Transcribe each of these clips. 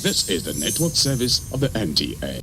This is the network service of the NTA.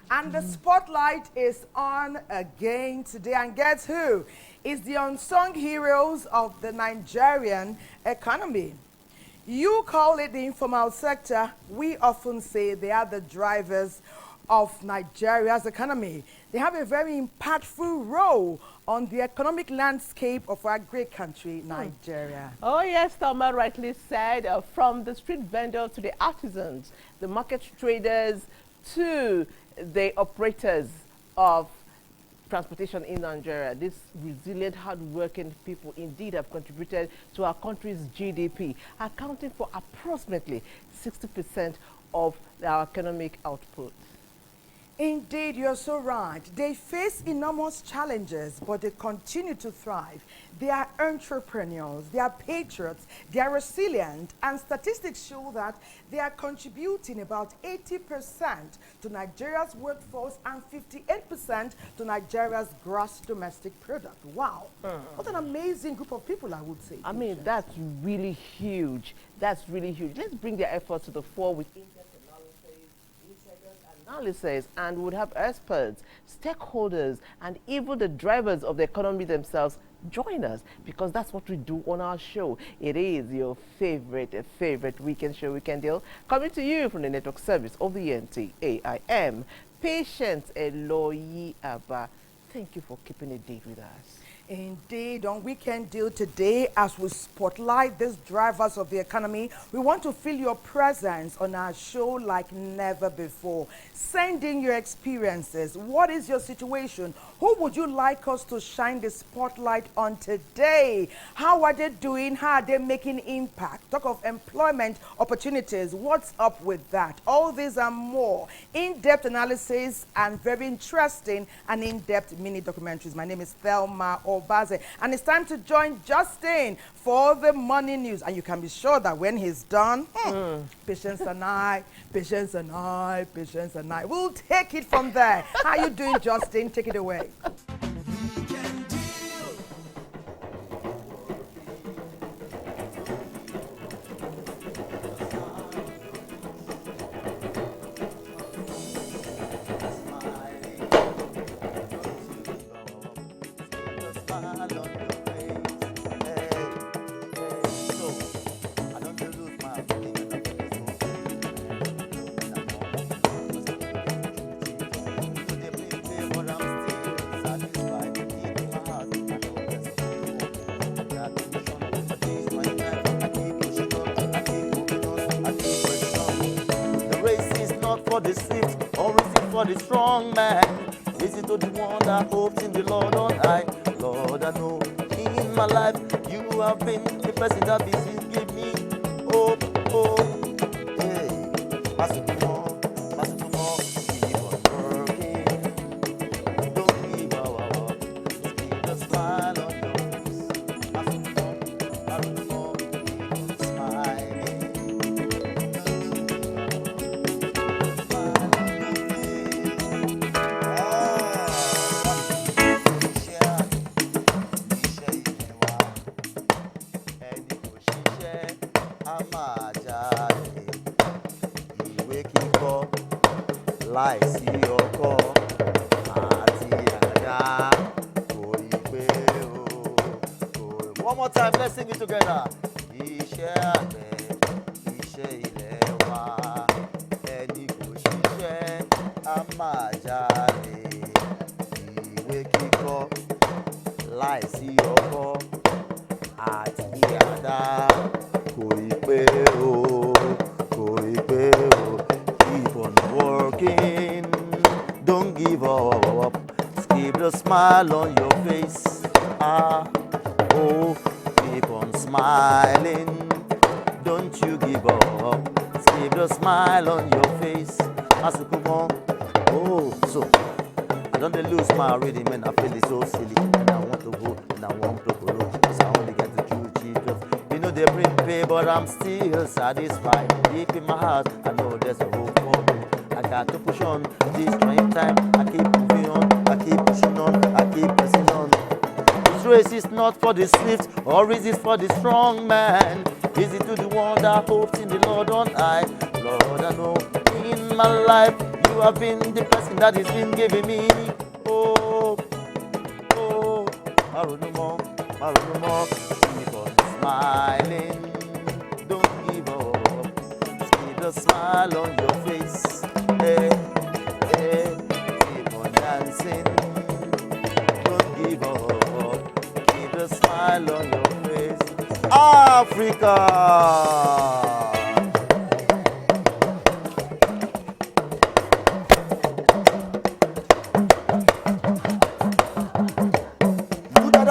And the spotlight is on again today. And guess who is the unsung heroes of the Nigerian economy? You call it the informal sector. We often say they are the drivers of Nigeria's economy. They have a very impactful role on the economic landscape of our great country, Nigeria. Oh yes, Thelma rightly said, from the street vendors to the artisans, the market traders to the operators of transportation in Nigeria. These resilient, hard-working people indeed have contributed to our country's GDP, accounting for approximately 60% of our economic output. Indeed, you're so right. They face enormous challenges, but they continue to thrive. They are entrepreneurs, they are patriots, they are resilient, and statistics show that they are contributing about 80% to Nigeria's workforce and 58% to Nigeria's gross domestic product. Wow. What an amazing group of people, I would say. I mean, that's really huge. That's really huge. Let's bring their efforts to the fore with analysis, and would have experts, stakeholders, and even the drivers of the economy themselves join us, because that's what we do on our show. It is your favorite weekend show, Weekend Deal, coming to you from the network service of the NTA. I am Patience Eloyi Abba. Thank you for keeping a date with us. Indeed, on Weekend Deal today, as we spotlight these drivers of the economy, we want to feel your presence on our show like never before. Send in your experiences. What is your situation? Who would you like us to shine the spotlight on today? How are they doing? How are they making impact? Talk of employment opportunities. What's up with that? All these and more. In-depth analysis and very interesting and in-depth mini documentaries. My name is Thelma Obaze, and it's time to join Justin for the morning news. And you can be sure that when he's done, Patience and I, we'll take it from there. How you doing, Justin? Take it away. not for the swift, or is it for the strong man? Is it to the one that hopes in the Lord on high? Lord, I know in my life you have been the person that give me hope, hope. Hey, Masukumo, Masukumo, keep on working. Don't give up, keep a smile on your face. Masukumo, Masukumo, keep on smiling. Láìsí ọkọ àti àdá kò ì pé o. One more time, let's sing it together. Iṣẹ́ àgbẹ̀, iṣẹ́ ilẹ̀ wa, ẹni kò ṣiṣẹ́ á máa jalè. Ìwé kíkọ́ láìsí ọkọ àti àdá kò ì pé o, kò ì pé o. Keep on working, don't give up. Keep the smile on your face. Keep on smiling. Don't you give up. Keep the smile on your face. Masukumo. So I don't lose my rhythm and I feel it so silly. And I want to go and I want to go. Cause I only get to choose Jesus. You know they bring pay, but I'm still satisfied. Deep in my heart, I know there's a hope for me. I got to push on this trying time. I keep moving on, I keep pushing on, I keep pressing on. This race is not for the swift, or is it for the strong man? Is it to the one that hopes in the Lord on high? Lord, I know in my life you have been the person that has been giving me hope. Marunumo, Marunumo, keep on smiling. Don't give up. Keep a smile on your face. Hey, hey, keep on dancing. Don't give up. Keep a smile on your face. Africa.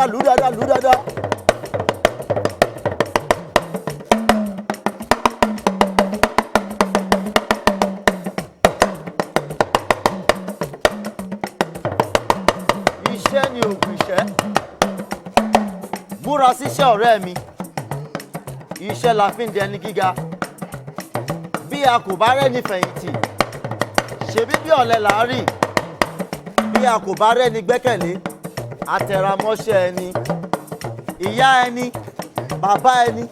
Ludada, ludada. Iṣẹ́ ni òògùn ìṣẹ́. Múra síṣẹ́ ọ̀rẹ́ mi. Iṣẹ́ la fi ń dẹni gíga. Bí a kò bá rẹ́ni fẹ̀yìntì, ṣebí bí ọ̀lẹ là á rí. Bí a kò bá rẹ́ni gbẹ́kẹ̀lé, àtẹ̀ramọ́ṣẹ́ ẹni, ìyá ẹni, bàbá ẹni,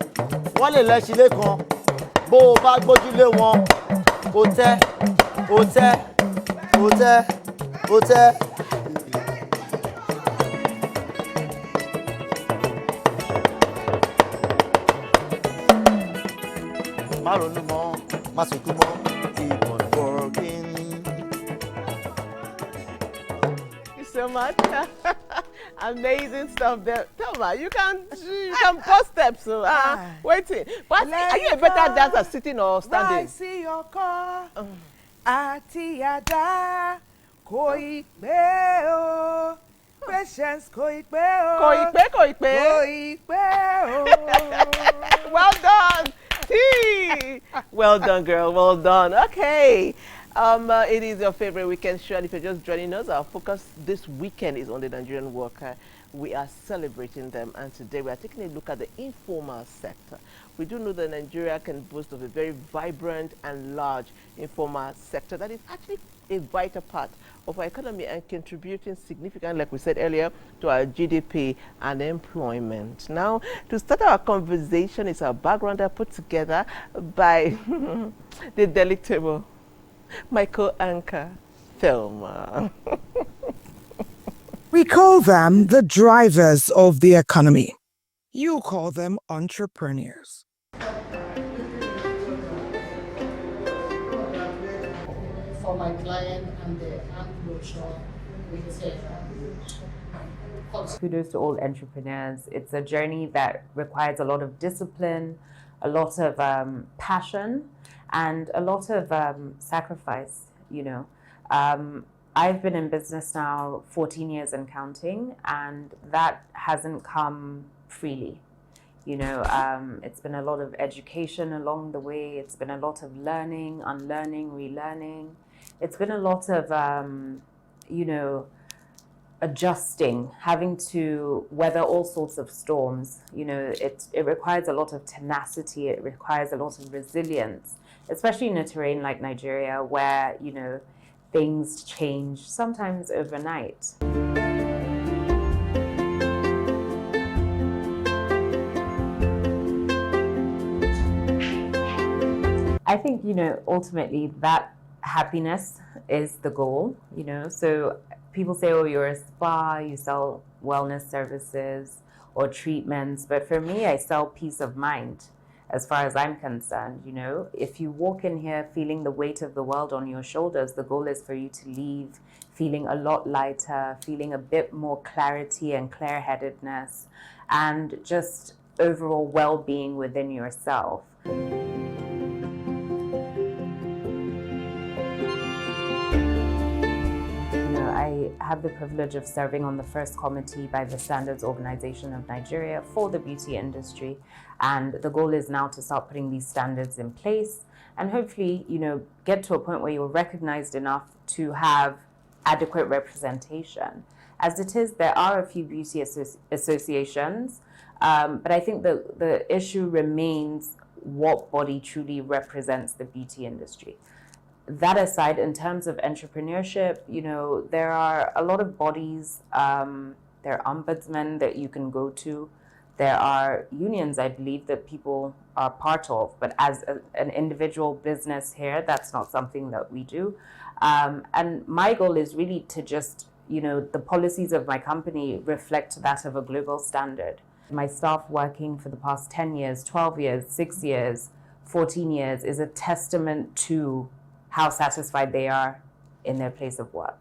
wọ́n lè lẹ́sìn lẹ́kan. Bó o bá gbójúlé wọn, ó tẹ́, ó tẹ́, ó tẹ́, ó tẹ́. Má ronú mọ́, má sunkún mọ́, keep on working. Thank you so much. Amazing stuff there. Thelma, you can post steps. So, waiting. But are you a better dancer sitting or standing? I see your car. Atiada koi peo. Patience koi peo. Koi pe, koi pe. Koi peo. Well done. T. Well done, girl. Well done. Okay. It is your favorite weekend show, and if you're just joining us, our focus this weekend is on the Nigerian worker. We are celebrating them, and today we are taking a look at the informal sector. We do know that Nigeria can boast of a very vibrant and large informal sector that is actually a vital part of our economy and contributing significantly, like we said earlier, to our GDP and employment. Now, to start our conversation is our backgrounder put together by the delectable Michael Anchor Thelma. We call them the drivers of the economy. You call them entrepreneurs. For my client and the closure with Kudos to all entrepreneurs. It's a journey that requires a lot of discipline, a lot of passion, and a lot of sacrifice, I've been in business now 14 years and counting, and that hasn't come freely. It's been a lot of education along the way. It's been a lot of learning, unlearning, relearning. It's been a lot of, adjusting, having to weather all sorts of storms. It requires a lot of tenacity. It requires a lot of resilience, especially in a terrain like Nigeria where, things change sometimes overnight. I think, ultimately that happiness is the goal, So people say, oh, you're a spa, you sell wellness services or treatments. But for me, I sell peace of mind as far as I'm concerned. If you walk in here feeling the weight of the world on your shoulders, the goal is for you to leave feeling a lot lighter, feeling a bit more clarity and clear-headedness, and just overall well-being within yourself. I have the privilege of serving on the first committee by the Standards Organization of Nigeria for the beauty industry. And the goal is now to start putting these standards in place and hopefully, get to a point where you're recognized enough to have adequate representation. As it is, there are a few beauty associations, but I think the issue remains what body truly represents the beauty industry. That aside, in terms of entrepreneurship, there are a lot of bodies, there are ombudsmen that you can go to. There are unions, I believe, that people are part of. But as an individual business here, that's not something that we do. And my goal is really to just, the policies of my company reflect that of a global standard. My staff working for the past 10 years, 12 years, 6 years, 14 years is a testament to how satisfied they are in their place of work.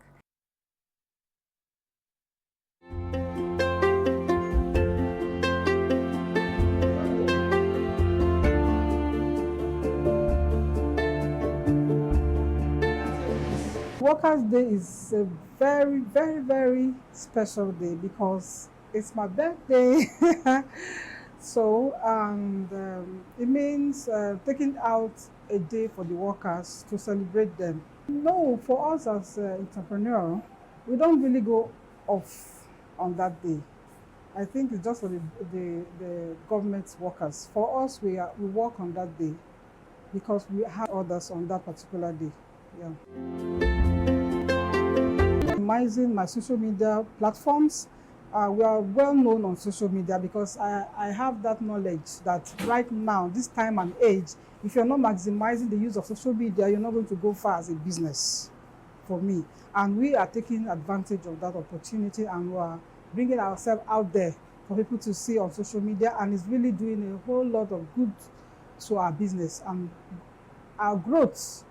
Workers' Day is a very, very, very special day because it's my birthday. So, it means taking out a day for the workers to celebrate them. No, for us as entrepreneur, we don't really go off on that day. I think it's just for the government workers. For us, we work on that day because we have orders on that particular day. Yeah. Minimizing my social media platforms. We are well known on social media because I have that knowledge that right now, this time and age, if you're not maximizing the use of social media, you're not going to go far as a business for me. And we are taking advantage of that opportunity and we are bringing ourselves out there for people to see on social media, and it's really doing a whole lot of good to our business and our growth.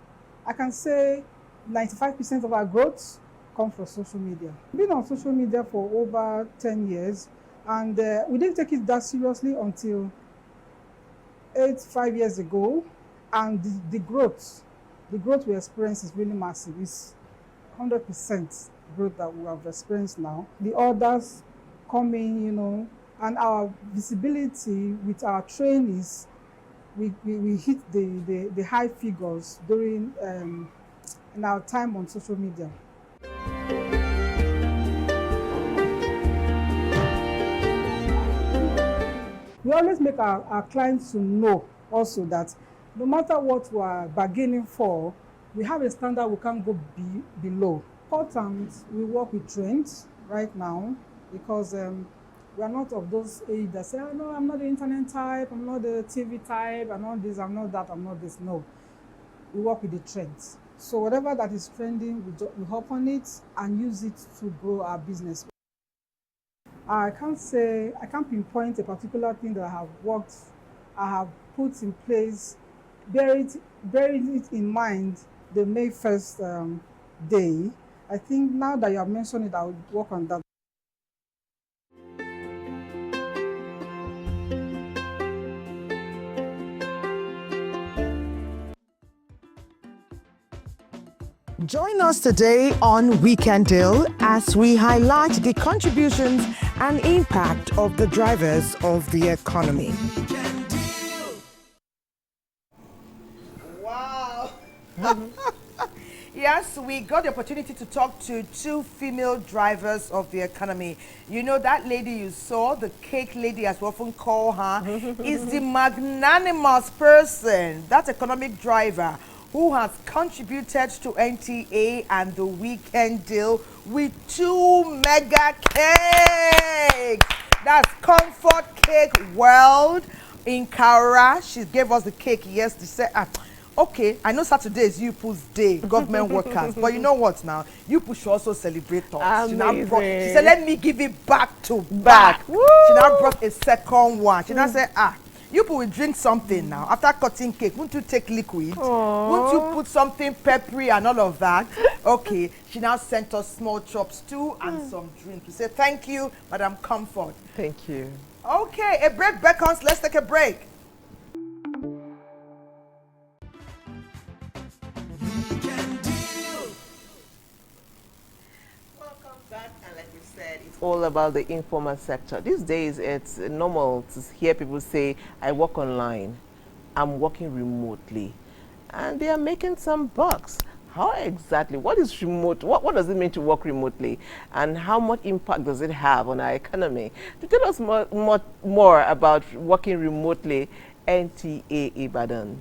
I can say 95% of our growth come from social media. We've been on social media for over 10 years, and we didn't take it that seriously until 5 years ago, and the growth we experience is really massive. It's 100% growth that we have experienced now. The orders coming, and our visibility with our trainees, we hit the high figures during in our time on social media. We always make our clients to know also that no matter what we are bargaining for, we have a standard we can't go below. Important, we work with trends right now because we are not of those age that say, oh, no, I'm not the internet type, I'm not the TV type, I'm not this, I'm not that, I'm not this. No, we work with the trends. So whatever that is trending, we hop on it and use it to grow our business. I can't pinpoint a particular thing that I have put in place, buried it in mind the May 1st day. I think now that you have mentioned it, I will work on that. Join us today on Weekend Deal as we highlight the contributions and impact of the drivers of the economy. Wow. Yes, we got the opportunity to talk to two female drivers of the economy. You know, that lady you saw, the cake lady as we often call her, is the magnanimous person, that economic driver who has contributed to NTA and the Weekend Deal with 2 mega cakes. That's Comfort Cake World in Kara. She gave us the cake yesterday. She said, okay, I know Saturday is YouPo's day, government workers, but you know what now? YouPo should also celebrate us. She said, let me give it back to back. She now brought a second one. She now said, YouPo will drink something now. After cutting cake, won't you take liquid? Won't you put something peppery and all of that? Okay, she now sent us small chops too and some drink. We say, thank you, Madam Comfort. Thank you. Okay, a break beckons. Let's take a break. All about the informal sector. These days, it's normal to hear people say, I work online, I'm working remotely, and they are making some bucks. How exactly? What is remote? What does it mean to work remotely? And how much impact does it have on our economy? To tell us more about working remotely, NTA Ibadan.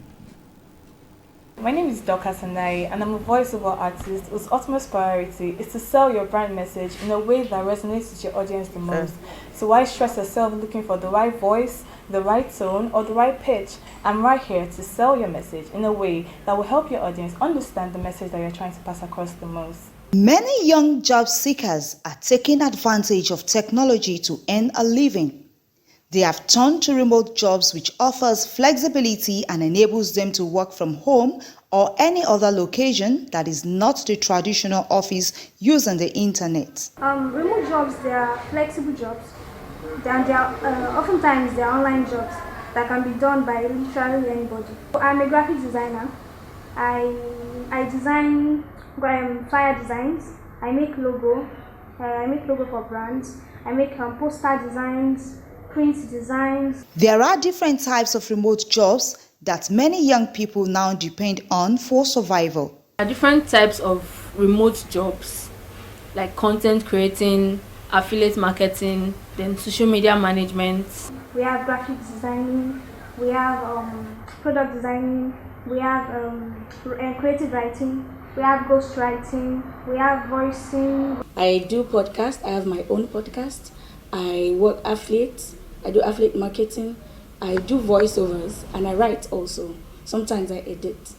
My name is Dorcas Anai, and I'm a voiceover artist whose utmost priority is to sell your brand message in a way that resonates with your audience the most. So why stress yourself looking for the right voice, the right tone, or the right pitch? I'm right here to sell your message in a way that will help your audience understand the message that you're trying to pass across the most. Many young job seekers are taking advantage of technology to earn a living. They have turned to remote jobs, which offers flexibility and enables them to work from home or any other location that is not the traditional office using the internet. Remote jobs, they are flexible jobs. Oftentimes they are online jobs that can be done by literally anybody. I'm a graphic designer. I design flyer designs. I make logo. I make logo for brands. I make poster designs, print designs. There are different types of remote jobs that many young people now depend on for survival. There are different types of remote jobs, like content creating, affiliate marketing, then social media management. We have graphic designing, we have product designing, we have creative writing, we have ghost writing, we have voicing. I do podcast. I have my own podcast. I work affiliate. I do affiliate marketing. I do voiceovers and I write also. Sometimes I edit.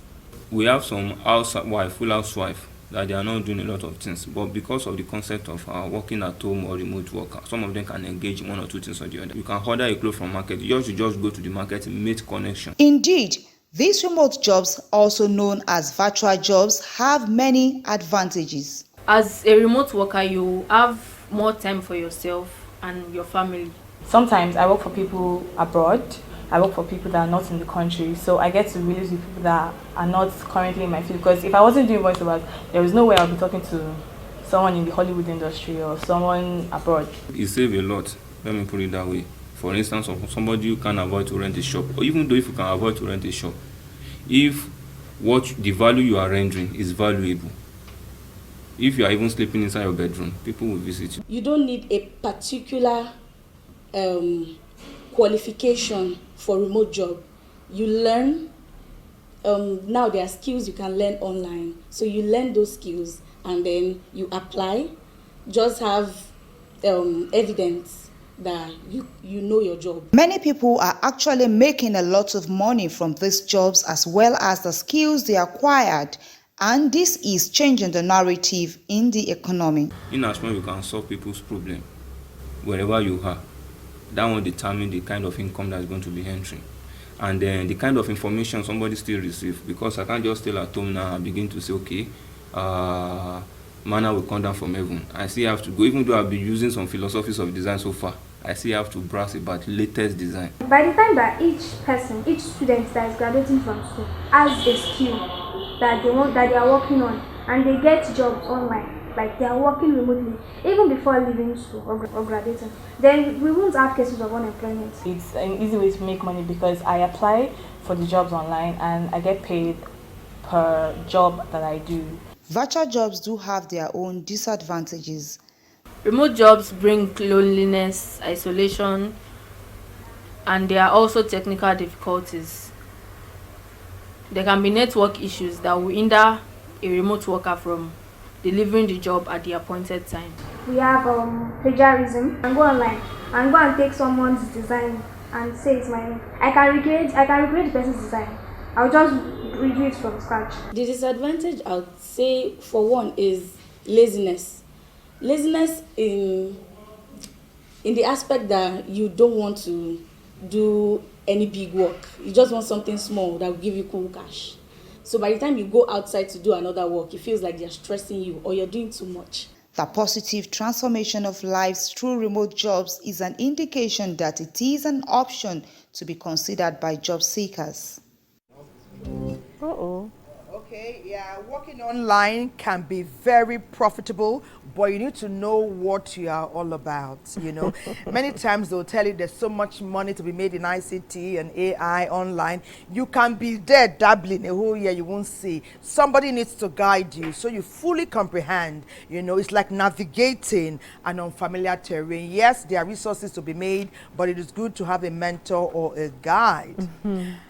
We have some full housewife that they are not doing a lot of things, but because of the concept of working at home or remote work, some of them can engage in one or two things or the other. You can order a clothes from market. You should just go to the market and make connection. Indeed, these remote jobs, also known as virtual jobs, have many advantages. As a remote worker, you have more time for yourself and your family. Sometimes I work for people abroad. I work for people that are not in the country, so I get to relate with people that are not currently in my field. Because if I wasn't doing voiceovers, there was no way I would be talking to someone in the Hollywood industry or someone abroad. It saves a lot, let me put it that way. For instance, somebody you can avoid to rent a shop, or even though if you can avoid to rent a shop, if the value you are rendering is valuable, if you are even sleeping inside your bedroom, people will visit you. You don't need a particular qualification for remote job. You learn, now there are skills you can learn online. So you learn those skills and then you apply. Just have evidence that you know your job. Many people are actually making a lot of money from these jobs as well as the skills they acquired. And this is changing the narrative in the economy. In as much you can solve people's problem wherever you are, that will determine the kind of income that's going to be entering. And then the kind of information somebody still receives, because I can't just stay at home now and begin to say, okay, manna will come down from heaven. I still have to go, even though I've been using some philosophies of design so far, I still have to browse about latest design. By the time that each student that is graduating from school has a skill that they are working on, and they get jobs online. Like they are working remotely, even before leaving school or graduating. Then we won't have cases of unemployment. It's an easy way to make money because I apply for the jobs online and I get paid per job that I do. Virtual jobs do have their own disadvantages. Remote jobs bring loneliness, isolation, and there are also technical difficulties. There can be network issues that will hinder a remote worker from delivering the job at the appointed time. We have plagiarism. I can go online and go and take someone's design and say it's my name. I can recreate the person's design. I'll just redo it from scratch. The disadvantage I would say for one is laziness. Laziness in the aspect that you don't want to do any big work. You just want something small that will give you cool cash. So by the time you go outside to do another work, it feels like they're stressing you or you're doing too much. The positive transformation of lives through remote jobs is an indication that it is an option to be considered by job seekers. Okay, yeah, working online can be very profitable, but you need to know what you are all about, you know. Many times they'll tell you there's so much money to be made in ICT and AI online. You can be there dabbling a whole year, you won't see. Somebody needs to guide you so you fully comprehend, you know. It's like navigating an unfamiliar terrain. Yes, there are resources to be made, but it is good to have a mentor or a guide.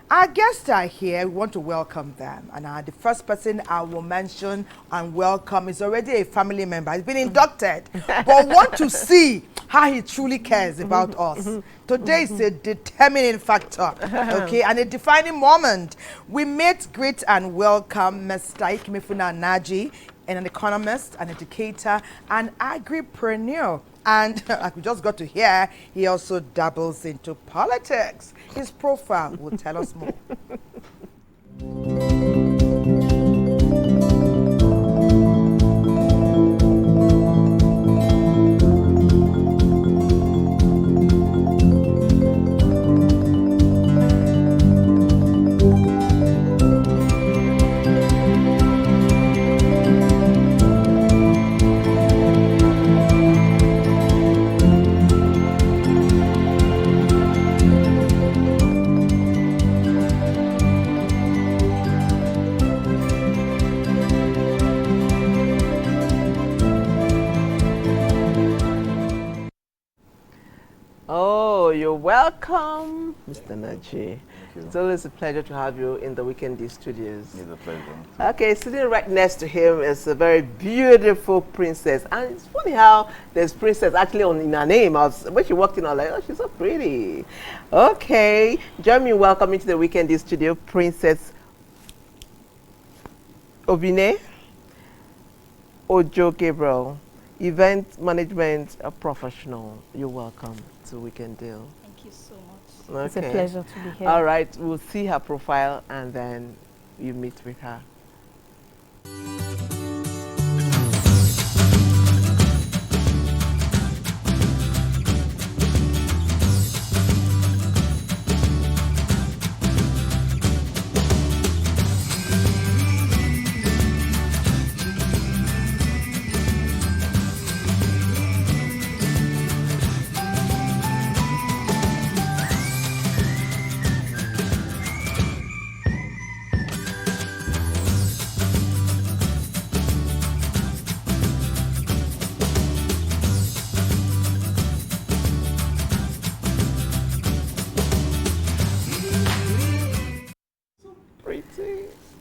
Our guests are here. We want to welcome them. And the first person I will mention and welcome is already a family member. He's been inducted, but want to see how he truly cares about us. Today is a determining factor, okay, and a defining moment. We meet, greet, and welcome Mr. Ikemefuna Naji, an economist, an educator, and agripreneur. And like we just got to hear, he also dabbles into politics. His profile will tell us more. You're welcome, Mr. Naji. It's always a pleasure to have you in the Weekend D Studios. It's a pleasure. Okay, sitting right next to him is a very beautiful princess. And it's funny how there's princess actually in her name. When she walked in, I was like, oh, she's so pretty. Okay, join me in welcoming to the Weekend D Studio, Princess Obine Ojo Gabriel, event management professional. You're welcome to Weekend Deal. Thank you so much. Okay. It's a pleasure to be here. All right, we'll see her profile and then you meet with her.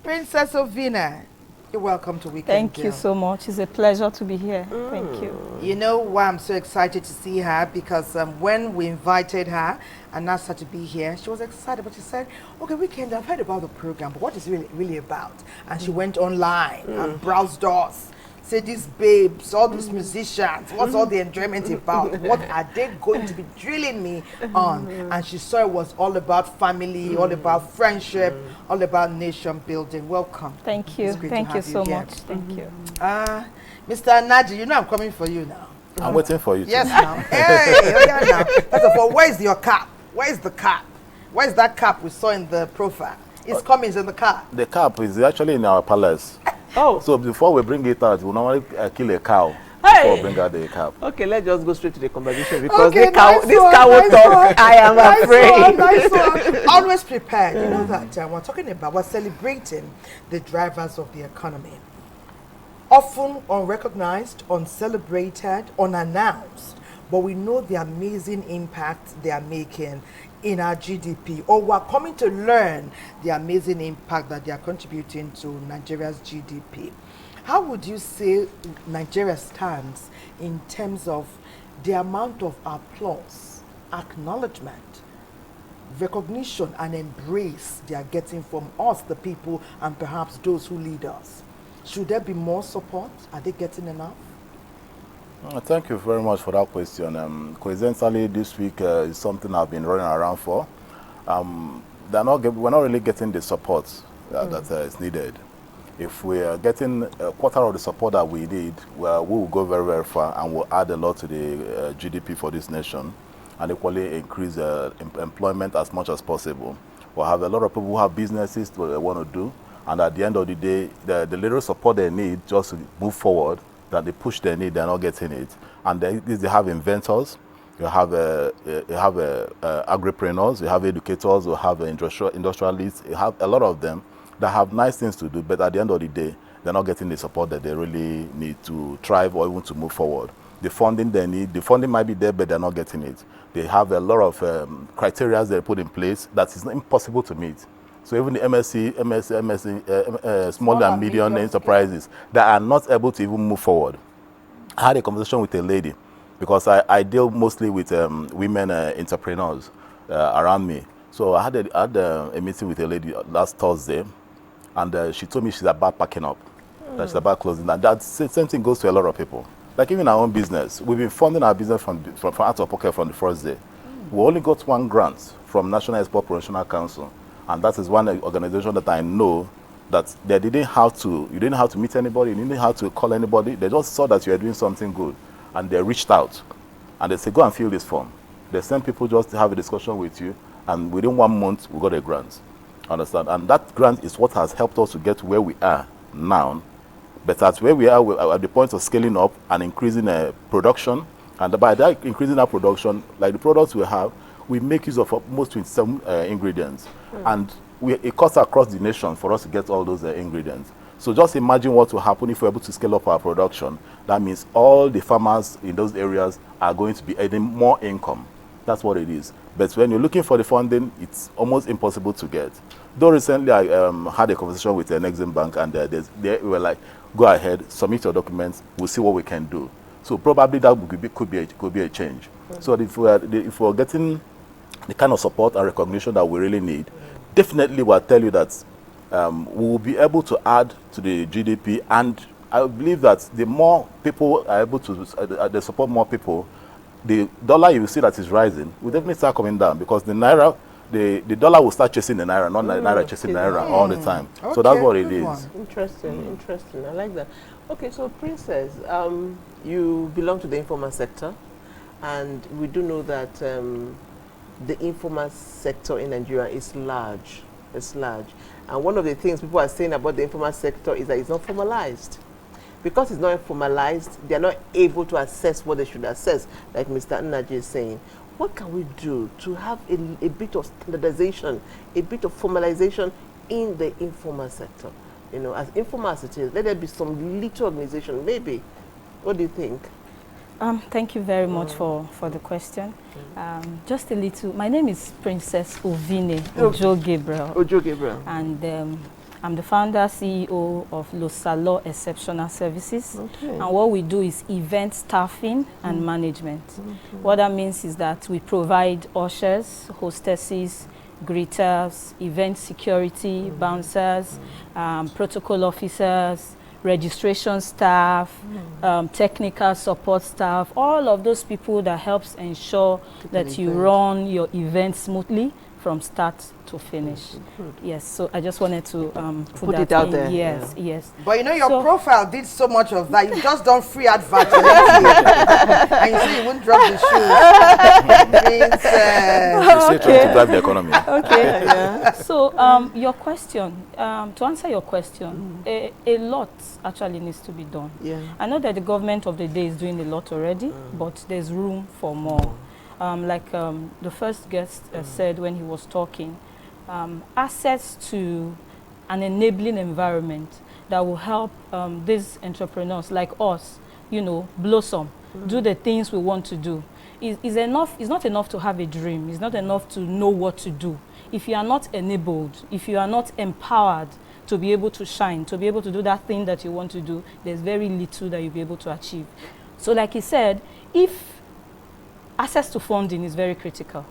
Princess Ovina, you're welcome to Weekend Thank Deal. you so much. It's a pleasure to be here. Thank you. You know why I'm so excited to see her? Because when we invited her and asked her to be here, she was excited, but she said, okay, Weekend, I've heard about the program, but what is it really about? And she went online and browsed us. Say these babes, all these musicians, what's all the enjoyment about? What are they going to be drilling me on? And she saw it was all about family, all about friendship, all about nation building. Welcome. Thank you. Thank you so much. Thank you. Mr. Naji, you know I'm coming for you now. I'm waiting for you. Yes, now. Hey, oh yeah, now. First of all, where's your cap? Where's the cap? Where's that cap we saw in the profile? It's coming, it's in the car. The cap is actually in our palace. Oh. So before we bring it out, we normally kill a cow before we bring out the calf. Okay, let's just go straight to the conversation because Okay, this cow will talk. I am afraid. Nice one. Always prepared. You know that we're talking about, we're celebrating the drivers of the economy. Often unrecognized, uncelebrated, unannounced, but we know the amazing impact they are making in our GDP, or we're coming to learn the amazing impact that they are contributing to Nigeria's GDP. How would you say Nigeria stands in terms of the amount of applause, acknowledgement, recognition, and embrace they are getting from us, the people, and perhaps those who lead us? Should there be more support? Are they getting enough? Thank you very much for that question. Coincidentally, this week is something I've been running around for. We're not really getting the support that is needed. If we are getting a quarter of the support that we need, we will go very, very far and will add a lot to the GDP for this nation and equally increase employment as much as possible. We'll have a lot of people who have businesses that they want to do, and at the end of the day, the little support they need just to move forward, that they push their need, they're not getting it. And they have inventors, you have agripreneurs, you have educators, you have industrialists, you have a lot of them that have nice things to do, but at the end of the day, they're not getting the support that they really need to thrive or even to move forward. The funding they need, the funding might be there, but they're not getting it. They have a lot of criteria they put in place that is impossible to meet. So even the MSC, small and medium enterprises that are not able to even move forward. I had a conversation with a lady because I deal mostly with women entrepreneurs around me. So I had a meeting with a lady last Thursday, and she told me she's about packing up, that she's about closing down. That same thing goes to a lot of people. Like even our own business, we've been funding our business from out of pocket from the first day. We only got one grant from National Export Promotional Council. And that is one organization that I know that you didn't have to meet anybody, you didn't have to call anybody. They just saw that you are doing something good. And they reached out. And they said, go and fill this form. They sent people just to have a discussion with you. And within 1 month, we got a grant. Understand? And that grant is what has helped us to get to where we are now. But at where we are, we're at the point of scaling up and increasing production. And by that increasing our production, like the products we have, we make use of almost 27 ingredients. And it cuts across the nation for us to get all those ingredients. So just imagine what will happen if we're able to scale up our production. That means all the farmers in those areas are going to be earning more income. That's what it is. But when you're looking for the funding, it's almost impossible to get. Though recently I had a conversation with an Exim Bank, and they were like, go ahead, submit your documents, we'll see what we can do. So probably that could be a change. So if we're getting the kind of support and recognition that we really need, definitely will tell you that we will be able to add to the GDP. And I believe that the more people are able to they support more people, the dollar you will see that is rising will definitely start coming down, because the naira, the dollar will start chasing the naira, not naira chasing naira all the time. Okay, so that's what it is. Interesting. I like that. Okay, so Princess, you belong to the informal sector, and we do know that the informal sector in Nigeria is large. It's large. And one of the things people are saying about the informal sector is that it's not formalized. Because it's not formalized, they're not able to assess what they should assess, like Mr. Nnaji is saying. What can we do to have a bit of standardization, a bit of formalization in the informal sector? You know, as informal as it is, let there be some little organization, maybe. What do you think? Thank you very much for the question. Just a little. My name is Princess Ovine Ojo Gabriel. Ojo Gabriel. And I'm the founder, CEO of Losalo Exceptional Services. Okay. And what we do is event staffing and management. What that means is that we provide ushers, hostesses, greeters, event security, bouncers, protocol officers, registration staff, technical support staff, all of those people that helps ensure that you run your event smoothly from start to finish. Yes, so I just wanted to put that it out in. there. Yes, yes. But you know, your profile did so much of that. You just done free advert. And you say you wouldn't drop the shoes. You say trying to drive the economy. Okay. So your question, to answer your question, a lot actually needs to be done. I know that the government of the day is doing a lot already, but there's room for more. Like the first guest said when he was talking, access to an enabling environment that will help these entrepreneurs like us, you know, blossom, do the things we want to do. Is enough. It's not enough to have a dream. It's not enough to know what to do. If you are not enabled, if you are not empowered to be able to shine, to be able to do that thing that you want to do, there's very little that you'll be able to achieve. So like he said, if access to funding is very critical,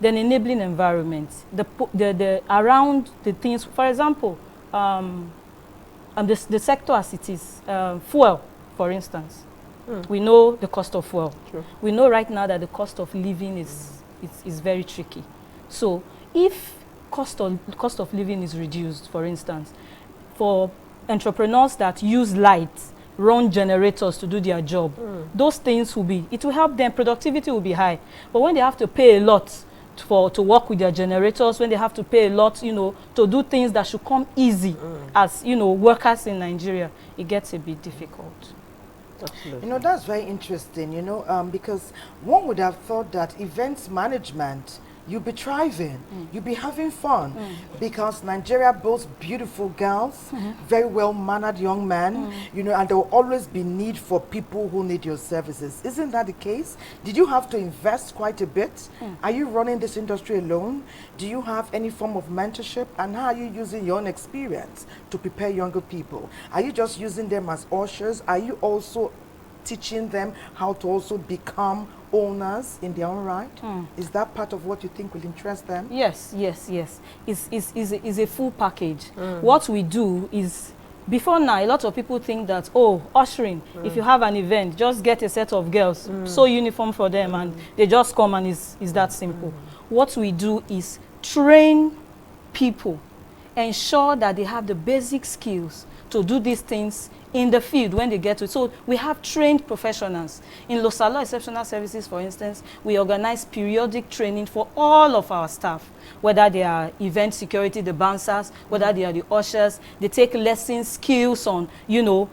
then enabling environment, the around the things, for example, the sector as it is, fuel, for instance. We know the cost of fuel. We know right now that the cost of living is very tricky. So if cost of living is reduced, for instance, for entrepreneurs that use light, run generators to do their job, those things it will help them, productivity will be high. But when they have to pay a lot to work with their generators, when they have to pay a lot, you know, to do things that should come easy as, you know, workers in Nigeria, it gets a bit difficult. Absolutely. You know, that's very interesting, you know, because one would have thought that events management, you'll be thriving, you'll be having fun, because Nigeria boasts beautiful girls, very well-mannered young men, you know, and there will always be need for people who need your services. Isn't that the case? Did you have to invest quite a bit? Are you running this industry alone? Do you have any form of mentorship? And how are you using your own experience to prepare younger people? Are you just using them as ushers? Are you also teaching them how to also become owners in their own right? Is that part of what you think will interest them? Yes, yes, yes. It's a full package. What we do is, before now, a lot of people think that, oh, ushering, if you have an event, just get a set of girls, sew uniform for them, and they just come, and it's that simple. What we do is train people, ensure that they have the basic skills to do these things in the field when they get to it. So we have trained professionals. In Losalo Exceptional Services, for instance, we organize periodic training for all of our staff, whether they are event security, the bouncers, whether they are the ushers. They take lessons, skills on, you know,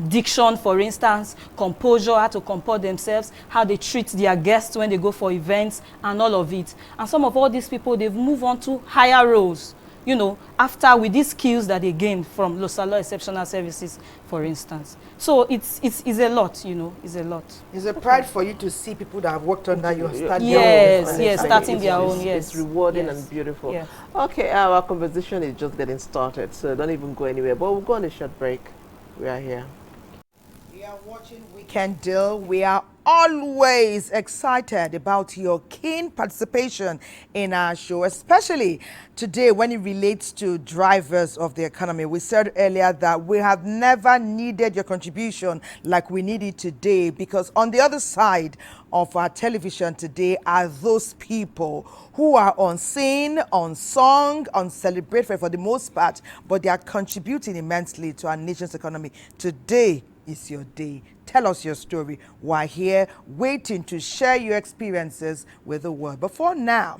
diction, for instance, composure, how to comport themselves, how they treat their guests when they go for events, and all of it. And some of all these people, they've moved on to higher roles, you know, after with these skills that they gained from Losalo Exceptional Services, for instance. So it's a lot, you know, it's a lot. It's a pride for you to see people that have worked under your study. Yes, yes, starting their own, yes. It's rewarding and beautiful. Yes. Okay, our conversation is just getting started, so don't even go anywhere. But we'll go on a short break. We are here. We are watching Weekend Deal. We are always excited about your keen participation in our show, especially today when it relates to drivers of the economy. We said earlier that we have never needed your contribution like we need it today, because on the other side of our television today are those people who are unseen, unsung, uncelebrated for the most part, but they are contributing immensely to our nation's economy. Today is your day. Tell us your story. We're here waiting to share your experiences with the world. But for now,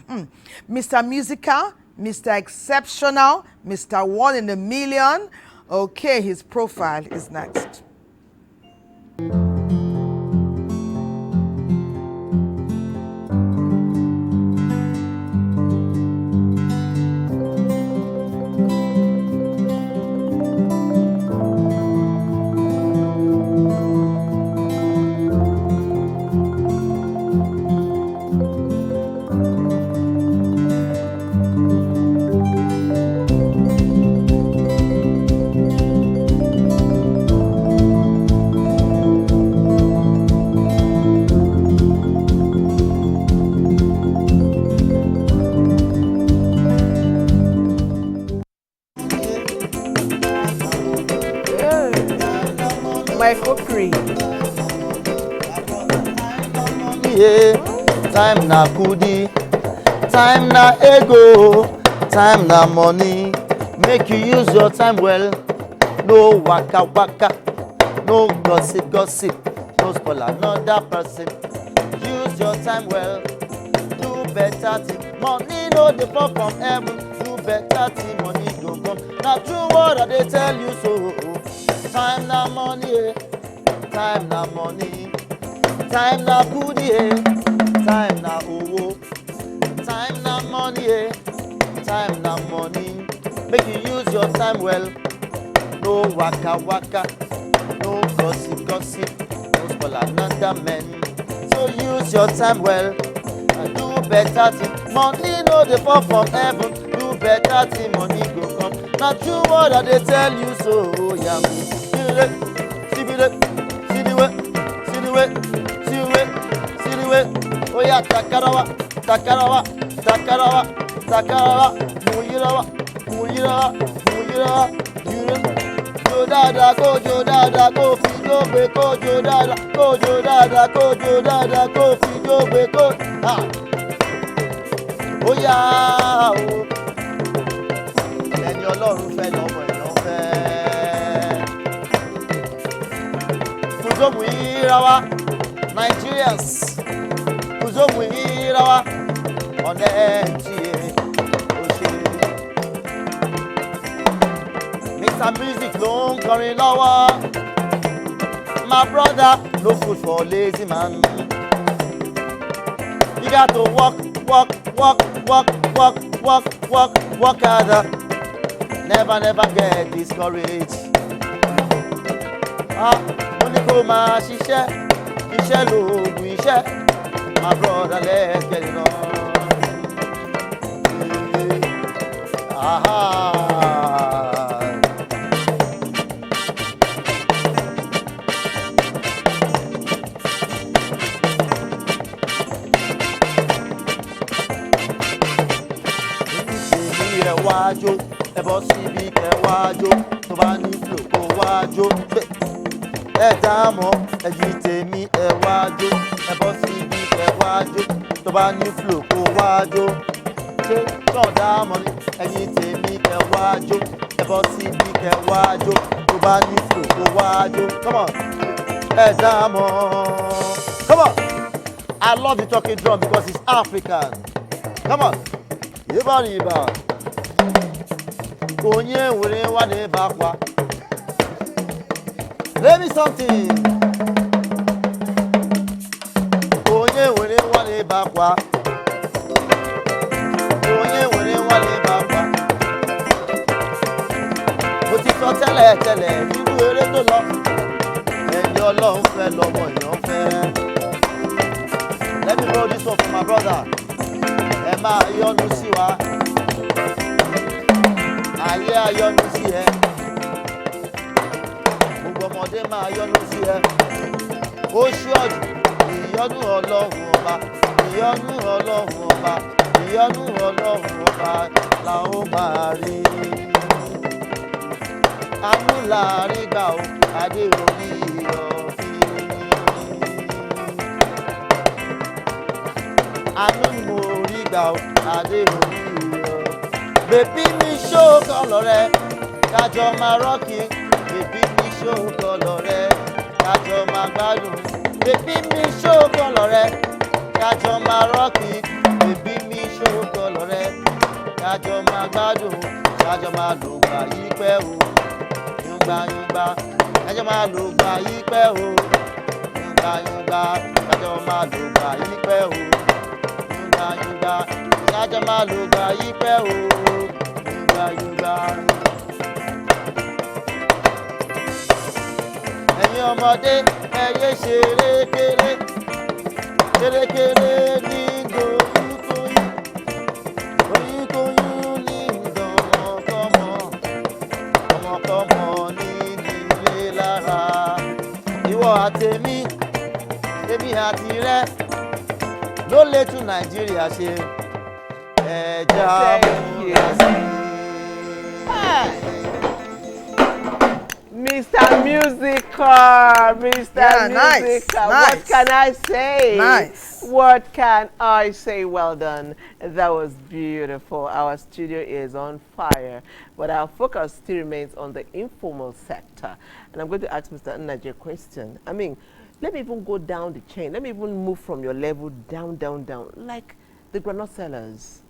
Mr. Musical, Mr. Exceptional, Mr. One in a Million. Okay, his profile is next. My cookery. Yeah, time na kudi, Time na ego, time na money. Make you use your time well. No waka waka, no gossip gossip, no spoil another person. Use your time well. Do better thing. Money no dey fall from heaven. Do better thing, money go come. Na true word I dey tell you so. Time na money, time na money. Time na goodie, time na owo. Time na money, time na money. Make you use your time well. No waka waka, no gossip gossip, no spoil another man. So use your time well and do better thing. Money no dey fall from heaven. Do better thing, money go come. Na true word I dey tell you so. Yami, see the way, see the way, see the way, see the way, see the way. Oh yeah, takarawa, takarawa, takarawa, takarawa, muyirawa, muyirawa, muyirawa, muyirawa. Jo dada, go jo dada, go fi jo be, go jo dada, go jo dada, go jo dada, go fi jo be, go. Ah. Oh yeah, oh. Ẹni Ọlọ́run fẹ́ lọ́mọ èèyàn fẹ́. Kuzomu irawa, Nigerians. Kuzomu irawa, on NTA. Mr. Music ló ń kọrin lọ́wọ́. My brother, no food for lazy man. You got to work, work, work, work, work, work, work, work harder. Never, never get discouraged. Mo ní kó máa ṣiṣẹ́, iṣẹ́ lóògùn iṣẹ́. My brother, let's get it on. Aha. Wájú ẹ bọ́ síbi kẹ wájú tó bá ní flow kó wájú ẹ dámọ̀ ẹ̀yìn tèmi ẹ wájú ẹ bọ́ síbi kẹ wájú tó bá ní flow kó wájú ṣé náà dámọ̀ ni ẹ̀yìn tèmi kẹ wájú ẹ bọ́ síbi kẹ wájú tó bá ní flow kó wájú come on ẹ dámọ̀ come on I love the talking drum because it's African come on yíbọn yíbọn. Onye nwere nwa na-ebe akwa. Let me something. Onye nwere nwa na-ebe akwa. Onye nwere nwa na-ebe akwa. Mo ti sọ tẹ́lẹ̀ tẹ́lẹ̀ nínú eré tó lọ. Ẹni Ọlọ́run fẹ́ lọ́mọ èèyàn fẹ́. Let me roll this one for my brother. Ẹ máa yọ́nú sí wa. Ayé ayọ́nú sí ẹ, gbogbo ọmọdé máa yọ́nú sí ẹ. Ó ṣọ́ọ̀jù ìyọ́nú Ọlọ́run ọba, ìyọ́nú Ọlọ́run ọba, ìyọ́nú Ọlọ́run ọba la ó máa rí. Àánú láàrin gbà ó, adé orí ọ̀fìn. Àánú ni mo rí gbà ó, adé orí ọ̀fìn. Bèbí mi ṣó kọlọ̀ rẹ, kájọ máa rọ́ọ̀kì. Bèbí mi ṣó kọlọ̀ rẹ, kájọ máa gbádùn. Bèbí mi ṣó kọlọ̀ rẹ, kájọ máa rọ́ọ̀kì. Bèbí mi ṣó kọlọ̀ rẹ, kájọ máa gbádùn. Kájọ máa lò gbà yí pẹ́ o, yúngbà yúngbà. Kájọ máa lò gbà yí pẹ́ o, yúngbà yúngbà. Kájọ máa lò gbà yí pẹ́ o, yúngbà yúngbà. Kájọ máa lò gbà yí pẹ́ o, yúngbà yúngbà. Ẹ̀yin ọmọdé ẹ yé ṣeré kéré, kéré kéré ní gòyúkòyú, gòyúkòyú ní ìdánmọ̀kọ́mọ, ọmọkọ́mọ ní nílé lára. Ìwọ àtèmi, èmi àti rẹ ló lè tún Nàìjíríà ṣe. Mr. Musiker, Mr. Musiker, what can I say? Nice. What can I say? Well done. That was beautiful. Our studio is on fire, but our focus still remains on the informal sector. And I'm going to ask Mr. Nnaji a question. I mean, let me even go down the chain. Let me even move from your level down, like the granite sellers,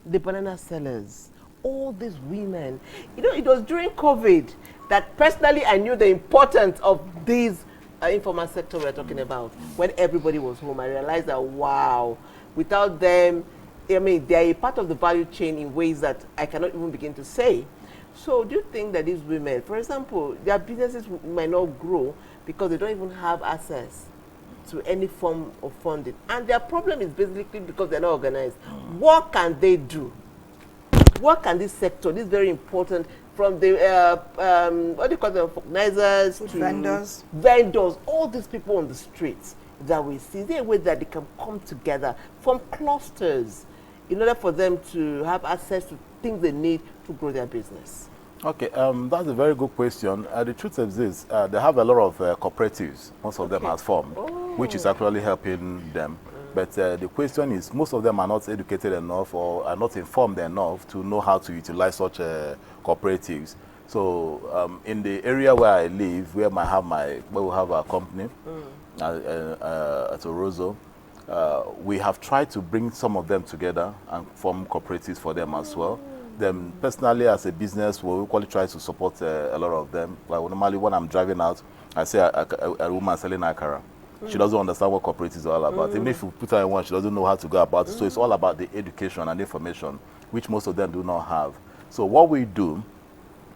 the banana sellers, all these women. You know, it was during COVID that personally I knew the importance of these informal sector we're talking about. When everybody was home, I realized that, wow, without them, I mean, they are a part of the value chain in ways that I cannot even begin to say. So do you think that these women, for example, their businesses might not grow because they don't even have access to any form of funding? And their problem is basically because they're not organized. What can they do? What can this sector, this is very important, from the, what do you call them, organizers to vendors, all these people on the streets that we see, is there a way that they can come together, form clusters, in order for them to have access to things they need to grow their business? Okay, that's a very good question. The truth is this, they have a lot of cooperatives, most of them has formed, which is actually helping them. But the question is, most of them are not educated enough or are not informed enough to know how to utilize such cooperatives. So in the area where I live, where we have our company at Orozo, we have tried to bring some of them together and form cooperatives for them as well. Them personally, as a business, we equally try to support a lot of them. Like normally, when I'm driving out, I see a woman selling akara. She doesn't understand what cooperatives are all about. Even if you put her in one, she doesn't know how to go about it. So it's all about the education and information, which most of them do not have. So what we do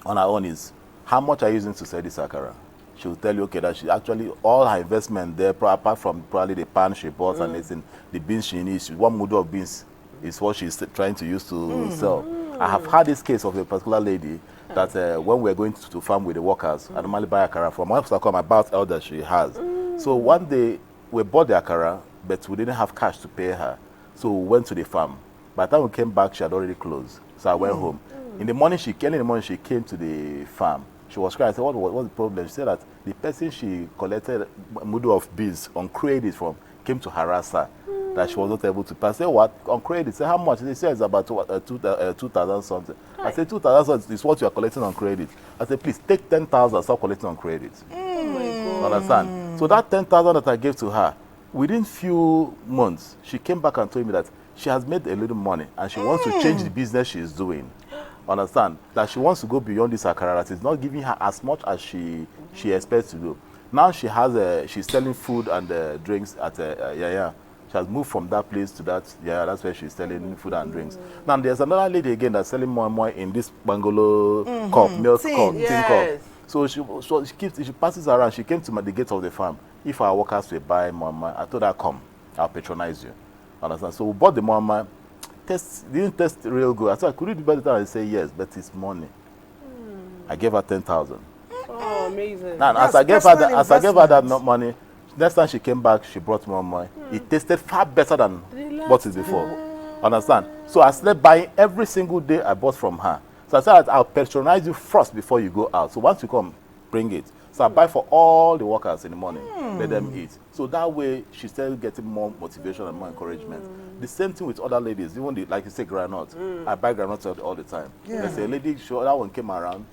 on our own is, how much are you using to sell this akara? She will tell you, okay, that she actually, all her investment there, apart from probably the pan she bought and the beans she needs, one mudu of beans is what she's trying to use to sell. I have had this case of a particular lady that when we're going to farm with the workers, I normally buy akara from her. I come about all that she has. So one day, we bought the akara, but we didn't have cash to pay her. So we went to the farm. By the time we came back, she had already closed. So I went home. In the morning, she came to the farm. She was crying. I said, what was the problem? She said that the person she collected mudu of beans on credit from came to harass her, that she was not able to pay. I said, what? On credit? Say, how much? They said it's about 2,000 something. I said, 2,000 something is what you are collecting on credit. I said, please, take 10,000, stop collecting on credit. Oh my God. Understand? So that 10,000 that I gave to her, within few months, she came back and told me that she has made a little money and she wants to change the business she is doing. Understand? That she wants to go beyond this akara, that is not giving her as much as she expects to do. Now she has she's selling food and drinks at Yaya. She has moved from that place to that, that's where she's selling food and drinks. Now there's another lady again that's selling more and more in this bungalow cup, milk cup, tin cup. So she passes around. She came to the gate of the farm. If our workers will buy mama, I told her, come, I'll patronize you. Understand? So we bought the mama. Didn't test real good. I said, could you do better? I say yes, but it's money. I gave her 10,000. Oh, amazing! Now, as I gave her that money, next time she came back, she brought more money. It tasted far better than what is before. Understand? So I started buying every single day I bought from her. So I said, I'll patronize you first before you go out. So once you come, bring it. So I buy for all the workers in the morning, let them eat. So that way, she started getting more motivation and more encouragement. The same thing with other ladies, even like you say, granite. I buy granite all the time. There's a lady, that one came around.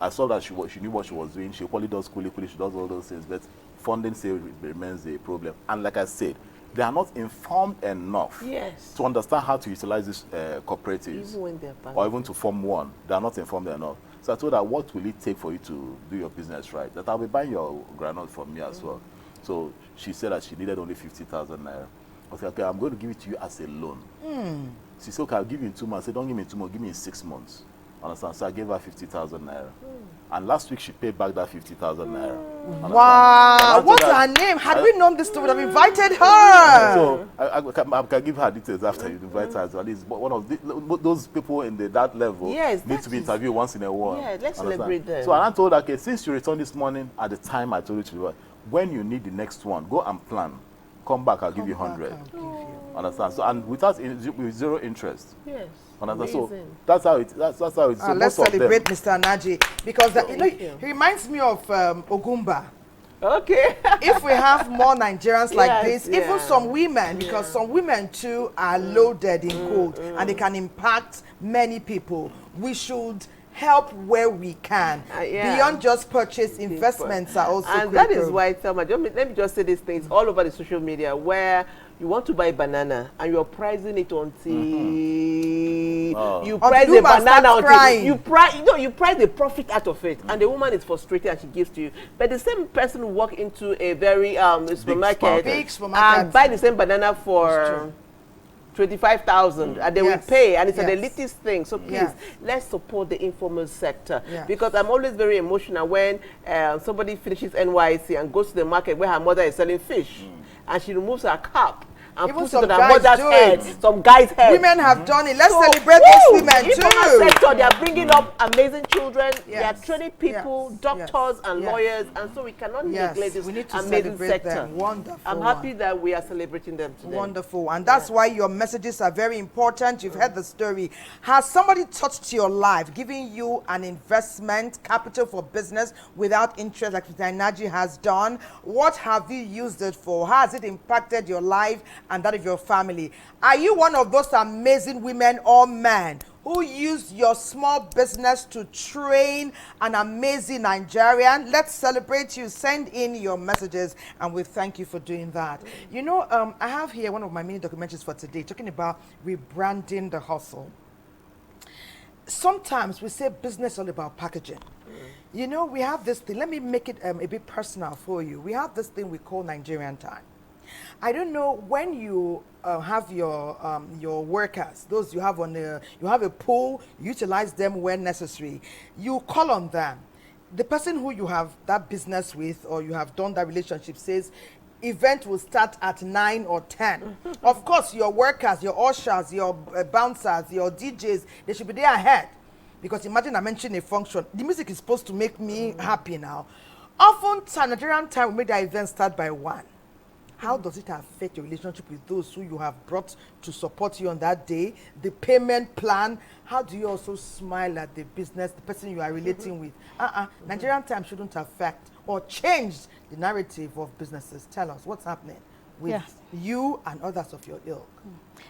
I saw that she knew what she was doing. She probably does kuli, she does all those things, but funding still remains a problem. And like I said, they are not informed enough to understand how to utilize these cooperatives, even when or even to form one. They are not informed enough. So I told her, what will it take for you to do your business right? That I'll be buying your granite from me as well. So she said that she needed only 50,000 naira. I said, okay, I'm going to give it to you as a loan. She said, okay, I'll give you in 2 months. I said, don't give me in 2 months, give me in 6 months. Understand? So I gave her 50,000 naira. And last week she paid back that 50,000 naira. Wow! What's her name? Had we known this, we would have invited her. So I can give her details after you invite her. So at least one of those people in that level need to be interviewed once in a while. Yeah, let's celebrate them. So I told her, okay, since you returned this morning at the time I told you to do, when you need the next one, go and plan. come back, I'll give you 100. Understand? So, and with zero interest. Yes. Understand? So that's how it. That's how it's. So let's celebrate Mr. Naji, because he reminds me of Ogumba. Okay. If we have more Nigerians like this, even some women, because some women too are loaded in gold and they can impact many people, we should help where we can. Beyond just purchase, investments are also critical. And that is why, Thelma, let me just say these things all over the social media where you want to buy banana and you're pricing it until you price the banana until you price the profit out of it, and the woman is frustrated and she gives to you. But the same person will walk into a very big supermarket and buy the same banana for 25,000 and they will pay, and it's an elitist thing. So please, let's support the informal sector, because I'm always very emotional when somebody finishes NYC and goes to the market where her mother is selling fish and she removes her cap and puts it on her mother's head, some guy's head. Women have done it. Let's celebrate these women too. Informal sector, they are bringing up amazing children. They are training people, doctors and lawyers, and so we cannot neglect this amazing sector. Wonderful. I'm happy that we are celebrating them today. Wonderful. And that's why your messages are very important. You've heard the story. Has somebody touched your life, giving you an investment capital for business without interest, like Mr. Naji has done? What have you used it for? How has it impacted your life and that of your family? Are you one of those amazing women or men who used your small business to train an amazing Nigerian? Let's celebrate you. Send in your messages and we thank you for doing that. You know, I have here one of my mini documentaries for today talking about rebranding the hustle. Sometimes we say business is all about packaging. You know, we have this thing. Let me make it a bit personal for you. We have this thing we call Nigerian time. I don't know when you have your workers, those you have you have a pool, utilize them when necessary. You call on them. The person who you have that business with or you have done that relationship says, event will start at 9 or 10. Of course, your workers, your ushers, your bouncers, your DJs, they should be there ahead. Because imagine I mentioned a function. The music is supposed to make me happy now. Often, Nigerian time, we make the event start by 1. How does it affect your relationship with those who you have brought to support you on that day? The payment plan. How do you also smile at the business, the person you are relating with? Nigerian time shouldn't affect or change the narrative of businesses. Tell us what's happening with you and others of your ilk.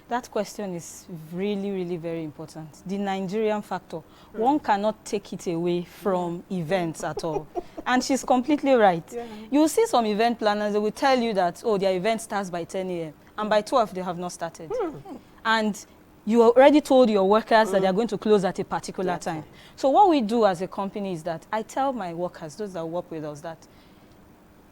That question is really, really very important. The Nigerian factor. One cannot take it away from events at all. And she's completely right. You will see some event planners, they will tell you that, oh, their event starts by 10 a.m. And by 12, they have not started. And you already told your workers that they're going to close at a particular time. So what we do as a company is that I tell my workers, those that work with us, that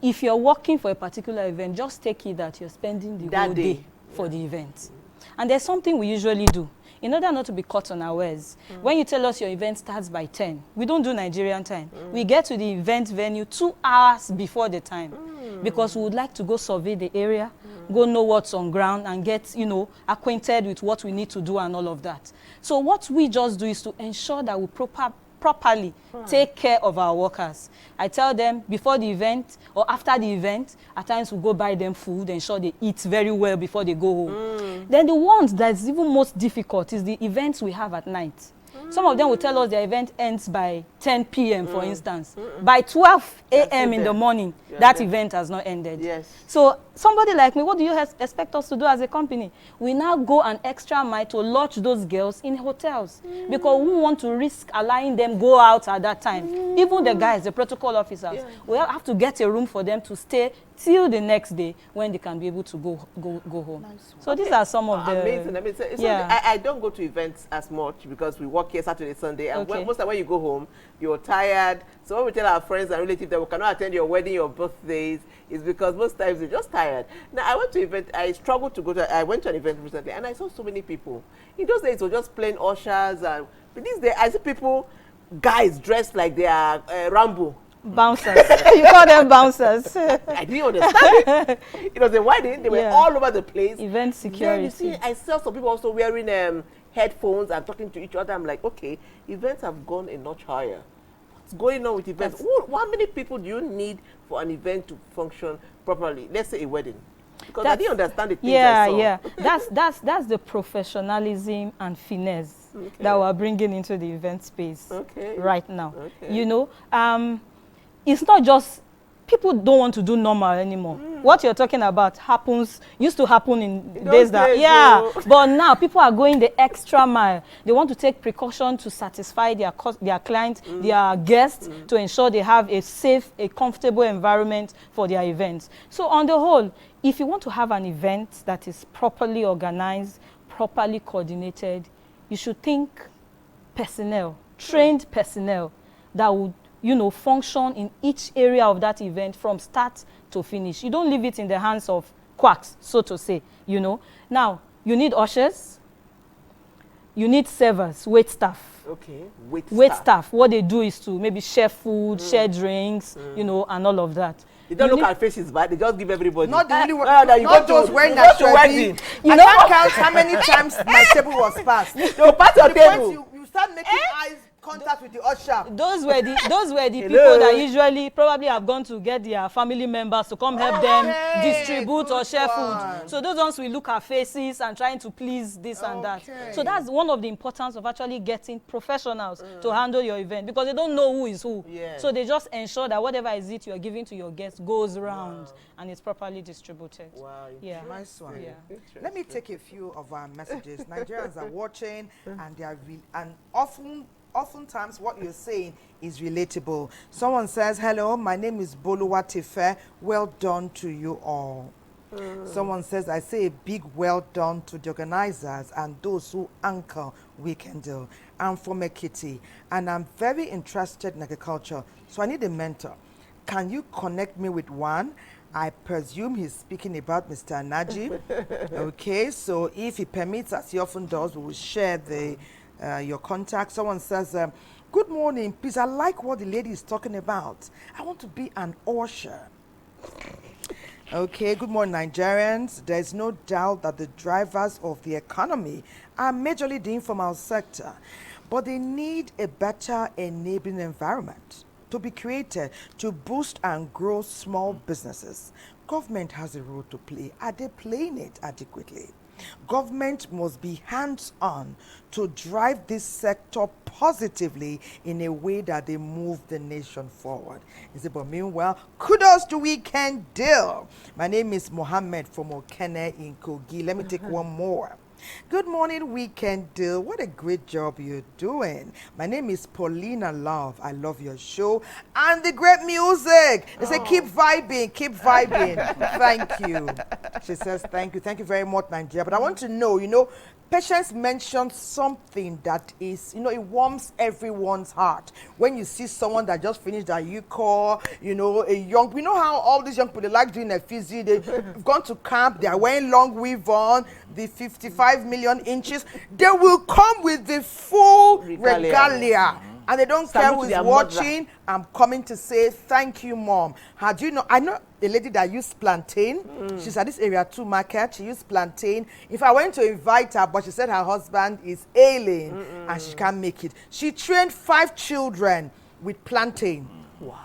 if you're working for a particular event, just take it that you're spending the whole day for the event. And there's something we usually do. In order not to be caught unawares, when you tell us your event starts by 10, we don't do Nigerian time. We get to the event venue 2 hours before the time because we would like to go survey the area, go know what's on ground and get, you know, acquainted with what we need to do and all of that. So what we just do is to ensure that we properly take care of our workers. I tell them before the event or after the event, at times we go buy them food, ensure they eat very well before they go home. Then the ones that's even most difficult is the events we have at night. Some of them will tell us their event ends by 10 p.m. for instance. By 12 a.m. in the morning, that event has not ended. So somebody like me, what do you expect us to do as a company? We now go an extra mile to lodge those girls in hotels because we want to risk allowing them go out at that time. Even the guys, the protocol officers, we have to get a room for them to stay till the next day when they can be able to go home. So these are some of the... Amazing. I mean, I don't go to events as much because we work here Saturday, Sunday, and most of the time when you go home, you're tired. So when we tell our friends and relatives that we cannot attend your wedding or birthdays, it's because most times we're just tired. Now, I went to an event, I struggled to go to, I went to an event recently, and I saw so many people. In those days, it was just plain ushers, but these days, I see people, guys dressed like they are Rambo. Bouncers. You call them bouncers. I didn't understand it. It was a wedding. They were all over the place. Event security. Then you see, I saw some people also wearing headphones and talking to each other. I'm like, okay, events have gone a notch higher. What's going on with events? How many people do you need for an event to function properly? Let's say a wedding. Because I didn't understand the things yeah, I saw. Yeah. That's the professionalism and finesse that we're bringing into the event space right now. You know, it's not just people don't want to do normal anymore. What you're talking about used to happen in days that, but now people are going the extra mile. They want to take precaution to satisfy their clients, their guests, to ensure they have a safe, a comfortable environment for their events. So on the whole, if you want to have an event that is properly organized, properly coordinated, you should think personnel, trained personnel that would, you know, function in each area of that event from start to finish. You don't leave it in the hands of quacks, so to say, you know. Now, you need ushers, you need servers, wait staff. Okay, wait staff. What they do is to maybe share food, share drinks, you know, and all of that. They don't look at faces, but they just give everybody. Not the only one. Not those wearing a wedding. I can't count how many times my table was passed. No, pass your table. You start making eyes contact with the usher. Those were the people that usually probably have gone to get their family members to come help them distribute or share food. So those ones will look at faces and trying to please this and that. So that's one of the importance of actually getting professionals to handle your event, because they don't know who is who. So they just ensure that whatever is it you are giving to your guests goes around and is properly distributed. Wow, nice one. Let me take a few of our messages. Nigerians are watching, and they are oftentimes what you're saying is relatable. Someone says, hello, my name is Boluwatife. Well done to you all. Someone says, I say a big well done to the organizers and those who anchor Weekend Deal. I'm from Ekiti, and I'm very interested in agriculture, so I need a mentor. Can you connect me with one? I presume he's speaking about Mr. Anaji. Okay, so if he permits, as he often does, we will share your contact. Someone says, good morning, please, I like what the lady is talking about. I want to be an usher. Okay, good morning, Nigerians. There's no doubt that the drivers of the economy are majorly the informal sector, but they need a better enabling environment to be created to boost and grow small businesses. Government has a role to play. Are they playing it adequately? Government must be hands-on to drive this sector positively in a way that they move the nation forward. But meanwhile, kudos to Weekend Deal. My name is Mohammed from Okene in Kogi. Let me take one more. Good morning, Weekend Deal. What a great job you're doing. My name is Paulina Love. I love your show and the great music. They say, keep vibing, keep vibing. Thank you. She says, thank you. Thank you very much, Nigeria. But I want to know, Patience mentioned something that is, it warms everyone's heart. When you see someone that just finished their UCOR, we know how all these young people, they like doing a physio, they've gone to camp, they are wearing long weave on, the 55 million inches. They will come with the full regalia. And they don't care who is watching. I'm coming to say thank you, Mom. How do you know? I know a lady that used plantain. She's at this area 2 market. She used plantain. If I went to invite her, but she said her husband is ailing and she can't make it. She trained 5 children with plantain. Wow.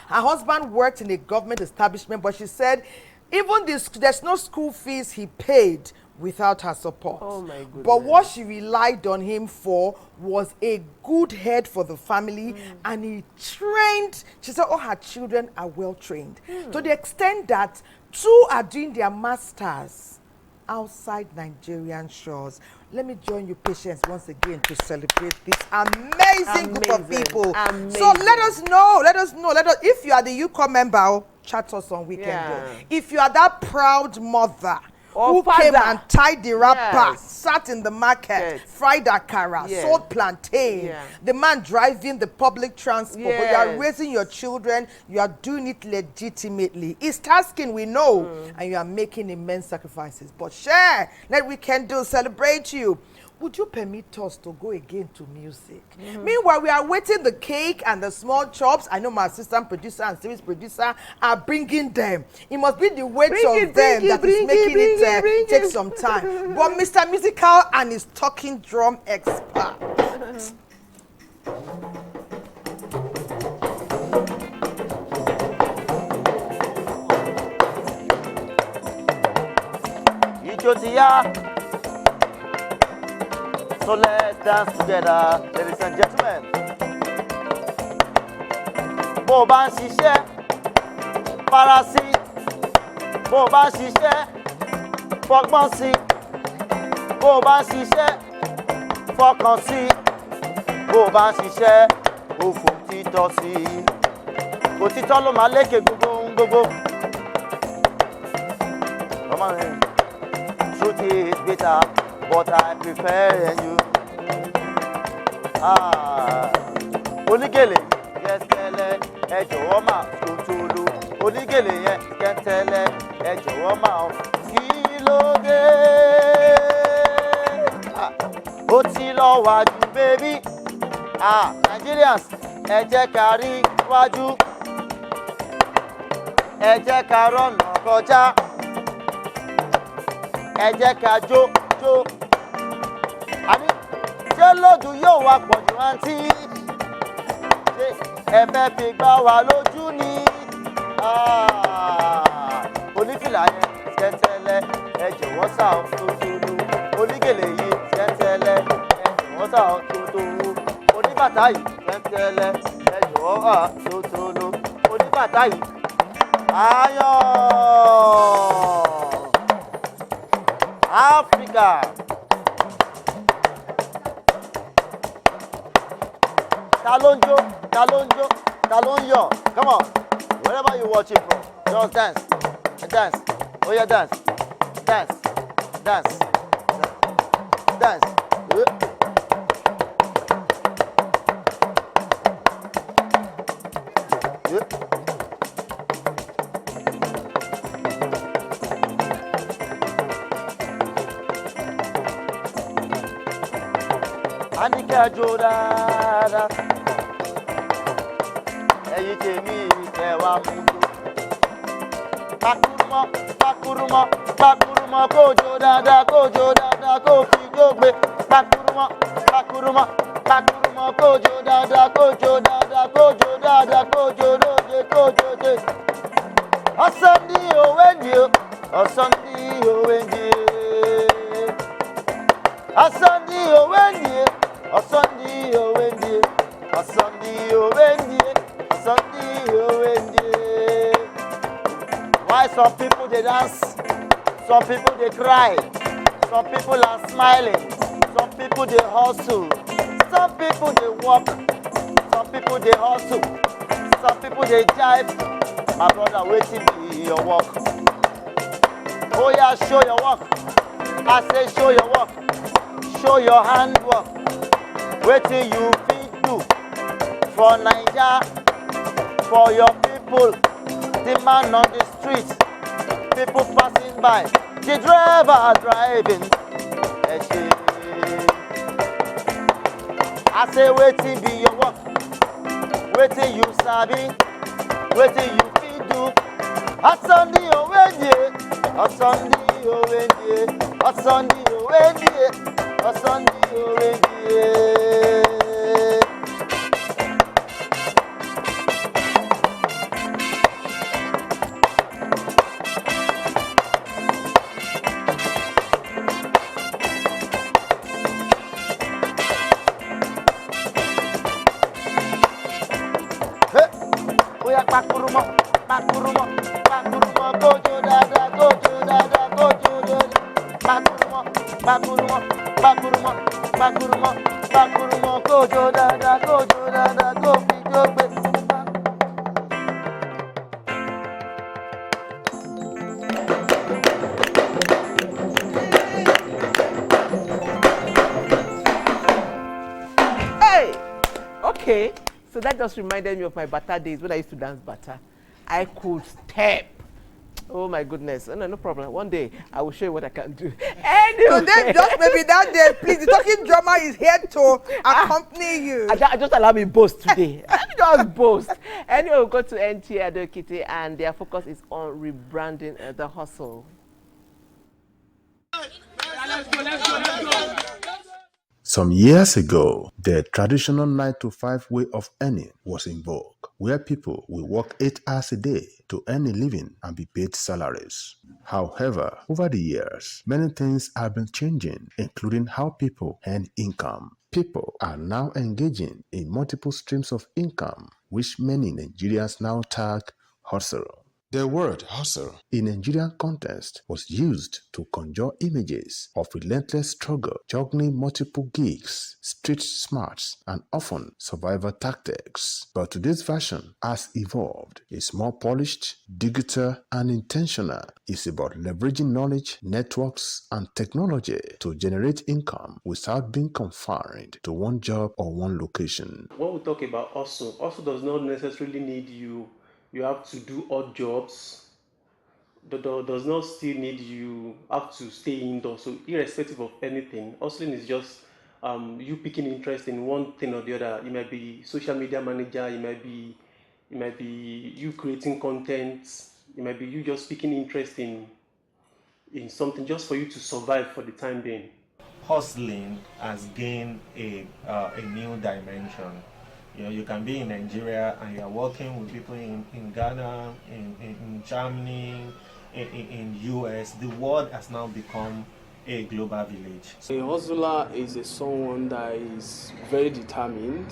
Her husband worked in a government establishment, but she said even there's no school fees he paid without her support. Oh my goodness. But what she relied on him for was a good head for the family, and he trained. She said all her children are well trained to the extent that 2 are doing their masters outside Nigerian shores. Let me join you, Patience, once again to celebrate this amazing group of people. So let us know. If you are the UCOR member, chat us on Weekend Deal. If you are that proud mother who came and tied the wrapper, sat in the market, fried akara, sold plantain, the man driving the public transport, but you are raising your children, you are doing it legitimately. It's tasking, we know, and you are making immense sacrifices. But share, let Weekend Deal celebrate you. Would you permit us to go again to music? Meanwhile, we are waiting the cake and the small chops. I know my assistant producer and series producer are bringing them. It must be the weight of them that is making it take some time. But Mr. Musical and his talking drum expert. Ijotiya. So let's dance together, ladies and gentlemen. Bó bá ń ṣiṣẹ́, farasí. Bó bá ń ṣiṣẹ́, fọgbọ́n sí. Bó bá ń ṣiṣẹ́, fọkàn sí. Bó bá ń ṣiṣẹ́, ó fòtítọ́ sí. Òtítọ́ ló máa lékè gbogbo. Come on, truth is bitter, but I prefer you. Onígèlè kẹ́tẹ́lẹ́ ẹ jọ̀wọ́ máa tòótòló. Onígèlè yẹn kẹ́tẹ́lẹ́ ẹ jọ̀wọ́ máa kí ló dé. Ó ti lọ wájú bébí. Nigerians ẹ jẹ́ ká rí wájú. Ẹ jẹ́ ká rọ̀nà kọjá. Ẹ jẹ́ ká jó. Àní ṣé lòdù yóò wá pọ̀ jù àǹtí? Ṣé ẹ fẹ́ fi gbá wa lójú ni? Onífìlà yẹn tẹ́tẹ́lẹ́ ẹ jọ̀wọ́ sá ọ tótóó. Onígèlè yìí tẹ́tẹ́lẹ́ ẹ jọ̀wọ́ sá ọ tótóó. Oníbàtà yìí tẹ́tẹ́lẹ́ ẹ jọ̀wọ́ tótóó. Oníbàtà yìí ayọ̀. Africa. Talonjo. Come on. Wherever you watch it from, just dance. Oh yeah, dance. Anika Jodada, ẹ̀yin tèmi kẹwàá mú tó. Pakurumọ, kójó dáadáa, kó fi gbógbé. Pakurumọ, kójó dáadáa, kójó lóde. Ọ̀sán ní òwe ni o, Asandi Owenye. Asandi Owenye. Asandi Owenye. Asandi Owenye. Asandi Owenye. Why some people they dance? Some people they cry. Some people are smiling. Some people they hustle. Some people they walk. Some people they hustle. Some people they jive. My brother, waiting be your work. Oh yeah, show your work. I say show your work. Show your handwork. Waiting you fit do for Nigeria, for your people. The man on the street, people passing by, the driver driving. I say waiting be your work. Waiting you sabi. Waiting you fit do. Asandi Owenye. Asandi Owenye. Asandi Owenye. Asandi Owenye. Pakurumo, gojo dada, gojo. Pakurumo, gojo dada, go fi jogbe. Hey! Okay. So that just reminded me of my bata days when I used to dance bata. I could step. Oh my goodness. No problem. One day I will show you what I can do. Anyway. Today, just maybe that day, please. The talking drummer is here to accompany you. I just allow me boast today. Let me just boast. Anyway, we'll go to NTA Adokite, and their focus is on rebranding the hustle. Let's go. Some years ago, the traditional 9-to-5 way of earning was in vogue, where people will work 8 hours a day to earn a living and be paid salaries. However, over the years, many things have been changing, including how people earn income. People are now engaging in multiple streams of income, which many Nigerians now tag hustle. The word hustle in Nigerian context was used to conjure images of relentless struggle, juggling multiple gigs, street smarts, and often survival tactics. But today's version has evolved. It's more polished, digital, and intentional. It's about leveraging knowledge, networks, and technology to generate income without being confined to one job or one location. When we talk about hustle does not necessarily need you have to do odd jobs. Does not still need you have to stay indoors. So irrespective of anything, hustling is just you picking interest in one thing or the other. It might be social media manager, it might be you creating content, it might be you just picking interest in something just for you to survive for the time being. Hustling has gained a new dimension. You can be in Nigeria and you're working with people in Ghana, in Germany, in US. The world has now become a global village. A hustler is someone that is very determined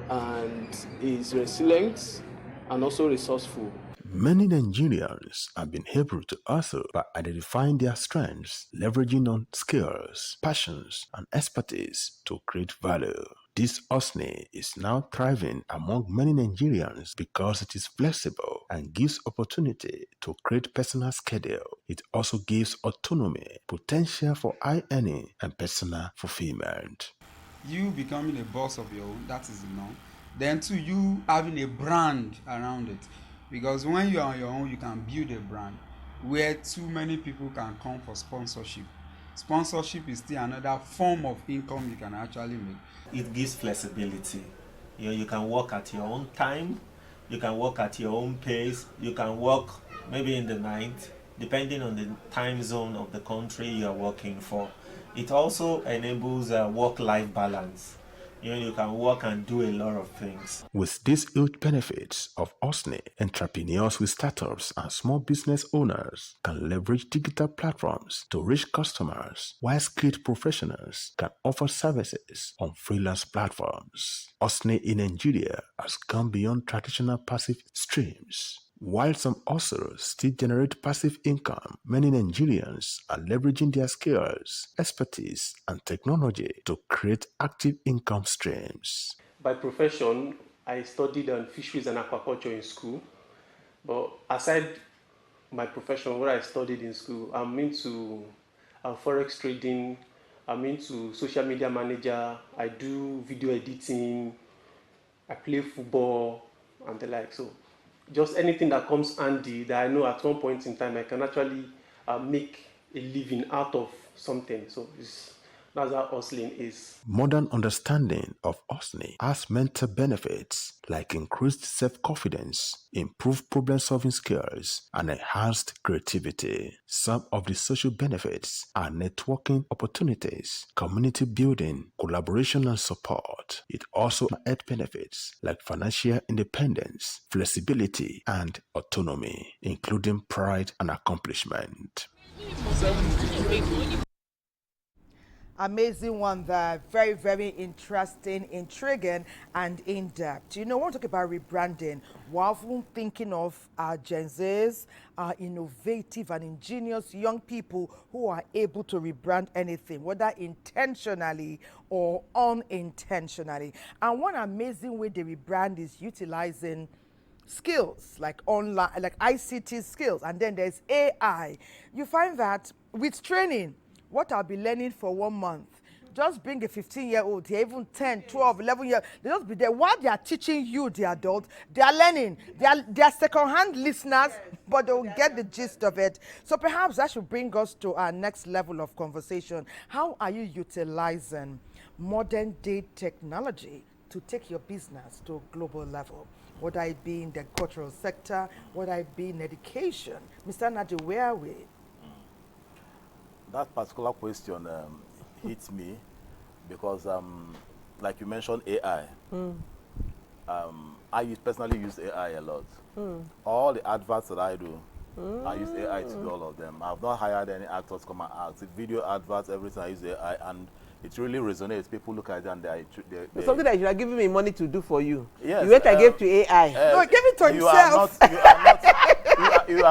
and is resilient and also resourceful. Many Nigerians have been able to hustle by identifying their strengths, leveraging on skills, passions, and expertise to create value. This hustling is now thriving among many Nigerians because it is flexible and gives opportunity to create personal schedule. It also gives autonomy, potential for high earning, and personal fulfillment. You becoming a boss of your own, that is the norm. Then too, you having a brand around it. Because when you are on your own, you can build a brand where too many people can come for sponsorship. Sponsorship is still another form of income you can actually make. It gives flexibility. You can work at your own time, you can work at your own pace, you can work maybe in the night, depending on the time zone of the country you are working for. It also enables a work-life balance. You can work and do a lot of things. With these huge benefits of hustling, entrepreneurs with startups and small business owners can leverage digital platforms to reach customers, while skilled professionals can offer services on freelance platforms. Hustling in Nigeria has gone beyond traditional passive streams. While some hustlers still generate passive income, many Nigerians are leveraging their skills, expertise, and technology to create active income streams. By profession, I studied fisheries and aquaculture in school. But aside my profession, what I studied in school, I'm into forex trading, I'm into social media manager, I do video editing, I play football, and the like. So just anything that comes handy that I know at one point in time I can actually make a living out of something. So that's how hustling is. Modern understanding of hustling has mental benefits like increased self-confidence, improved problem-solving skills, and enhanced creativity. Some of the social benefits are networking opportunities, community building, collaboration, and support. It also has health benefits like financial independence, flexibility, and autonomy, including pride and accomplishment. Amazing one there. Very, very interesting, intriguing, and in-depth. You know, I want to talk about rebranding. We're often thinking of our Gen Zs, our innovative and ingenious young people who are able to rebrand anything, whether intentionally or unintentionally. And one amazing way they rebrand is utilizing skills like online, like ICT skills, and then there's AI. You find that with training, what I'll be learning for 1 month, just bring a 15-year-old here, even 10, 12, 11 years, they'll just be there. While they are teaching you, the adult, they are learning. They are second-hand listeners, but they'll get the gist of it. So perhaps that should bring us to our next level of conversation. How are you utilizing modern-day technology to take your business to a global level? Whether it be in the cultural sector, whether it be in education. Mr. Nadi, where are we? That particular question hits me because, like you mentioned, AI. I personally use AI a lot. All the adverts that I do, I use AI to do all of them. I've not hired any actors come and act. The video adverts, everything I use AI, and it really resonates. People look at it and It's something that you are giving me money to do for you. Yes, You went and gave to AI. No, give it to you himself. You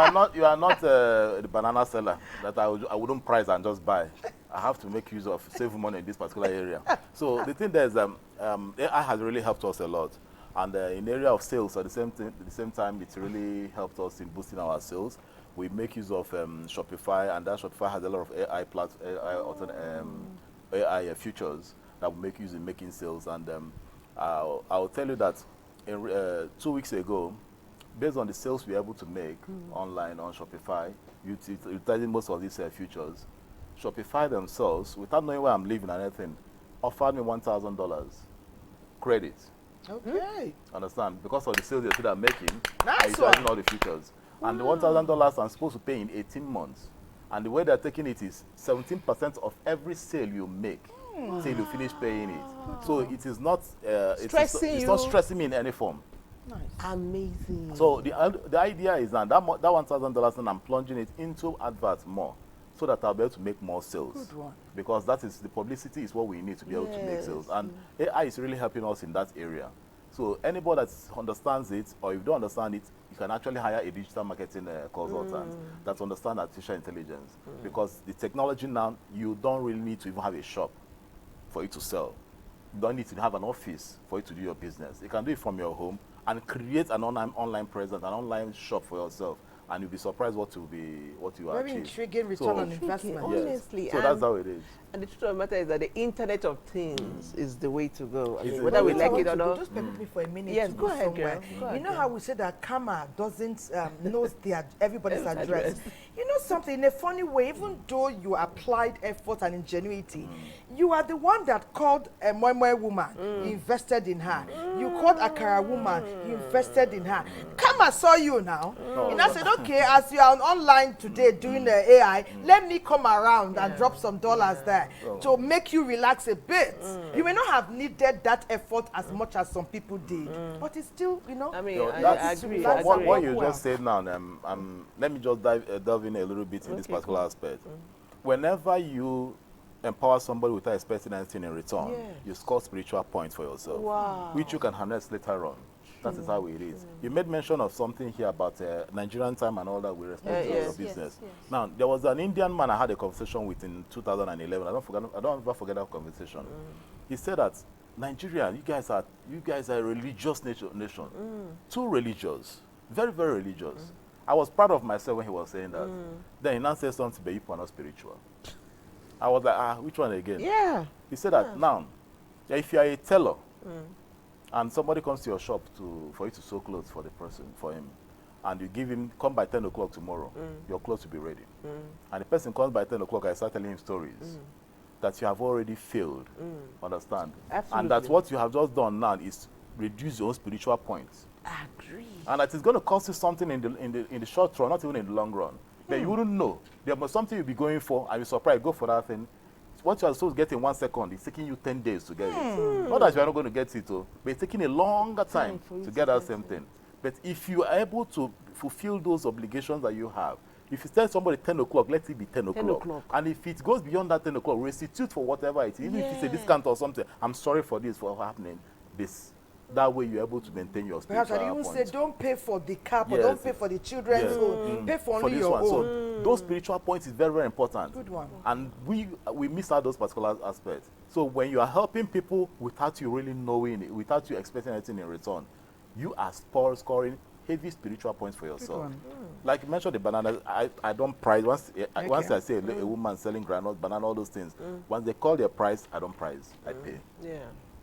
are not the banana seller that I wouldn't price and just buy. I have to make use of save money in this particular area. So the thing there is, AI has really helped us a lot. And in the area of sales, at the same time, it's really helped us in boosting our sales. We make use of Shopify, and that Shopify has a lot of AI features that we make use in making sales. And I'll tell you that 2 weeks ago, based on the sales we're able to make online on Shopify, utilizing most of these features, Shopify themselves, without knowing where I'm living and anything, offered me $1,000 credit. Okay. Understand? Because of the sales that they're making, Nice I'm utilizing one. all the features. And the $1,000 I'm supposed to pay in 18 months. And the way they're taking it is 17% of every sale you make till you finish paying it. So it is not it's not stressing me in any form. Nice. Amazing. So the idea is that $1,000 and I'm plunging it into adverts more, so that I'll be able to make more sales. Good one. Because that is the publicity is what we need to be able to make sales. And AI is really helping us in that area. So anybody that understands it, or if you don't understand it, you can actually hire a digital marketing consultant that understands artificial intelligence. Because the technology now, you don't really need to even have a shop for it to sell. You don't need to have an office for it to do your business. You can do it from your home and create an online presence, an online shop for yourself. And you'll be surprised what you Very achieve. intriguing return on investment. Honestly. So that's how it is. And the truth of the matter is that the Internet of Things is the way to go. I mean, It's whether we like it or not. Just permit me for a minute. Yes, to go ahead, somewhere. girl. Go ahead, You know girl. how we say that Kama doesn't knows everybody's address. You know something, in a funny way, even though you applied effort and ingenuity, you are the one that called a Moimoi woman, you invested in her. You called Akara woman, you invested in her. Kama saw you now. You know, said, okay, as you are online today doing the AI, let me come around and drop some dollars there to make you relax a bit. You may not have needed that effort as much as some people did, but it's still, you know. I mean, I agree. What you just said now, let me just delve in a little bit in this particular aspect. Whenever you empower somebody without expecting anything in return, you score spiritual points for yourself, which you can harness later on. That is how it is. You made mention of something here about Nigerian time and all that with respect to your business. Now, there was an Indian man I had a conversation with in 2011. I don't ever forget that conversation. He said that Nigeria, you guys are a religious nation. Too religious, very, very religious. I was proud of myself when he was saying that. Then he now said something, but you are not spiritual. I was like, which one again? Yeah. He said that now, if you are a tailor, and somebody comes to your shop for you to sew clothes for him, and you give him, come by 10 o'clock tomorrow, your clothes will be ready. And the person comes by 10 o'clock, I start telling him stories that you have already failed. Understand? Absolutely. And that what you have just done now is reduce your own spiritual points. Agree. And that is going to cost you something in the short run, not even in the long run. But you wouldn't know. There was something you'll be going for, and you're surprised, go for that thing. What you are supposed to get in 1 second, it's taking you 10 days to get it. Not that you are not going to get it, but it's taking a longer time to get that same thing. But if you are able to fulfill those obligations that you have, if you tell somebody 10 o'clock, let it be 10 o'clock. And if it goes beyond that 10 o'clock, restitute for whatever it is. Even if it's a discount or something, I'm sorry for this, for happening. That way you're able to maintain your spiritual Perhaps I even say don't pay for the cap or Yes. don't pay for the children's own. Pay for only your own. So those spiritual points is very, very important. Good one. And we miss out those particular aspects. So when you are helping people without you really knowing it, without you expecting anything in return, you are scoring heavy spiritual points for yourself. Like you mentioned the banana, I don't price. Once I say a woman selling granules, banana, all those things, once they call their price, I don't price. I pay. Yeah.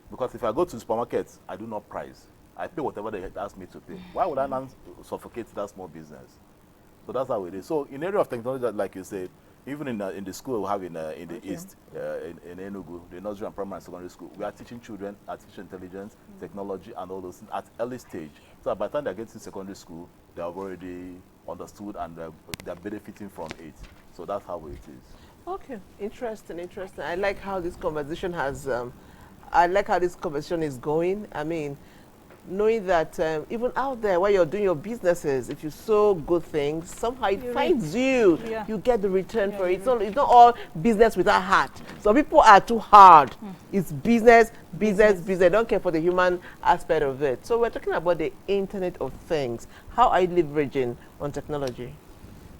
Because if I go to the supermarket, I do not price. I pay whatever they ask me to pay. Why would I not suffocate that small business? So that's how it is. So in area of technology, like you said, even in the school we have in the East, in Enugu, the nursery and primary and secondary school, we are teaching children artificial intelligence, technology, and all those things at early stage. So by the time they get to secondary school, they have already understood and they're benefiting from it. So that's how it is. Okay, interesting. I like how this conversation has. I like how this conversation is going. I mean, knowing that even out there while you're doing your businesses, if you sow good things, somehow it finds you. Yeah. You get the return for it. It's not all business without heart. Some people are too hard. It's business. They don't care for the human aspect of it. So we're talking about the Internet of Things. How are you leveraging on technology?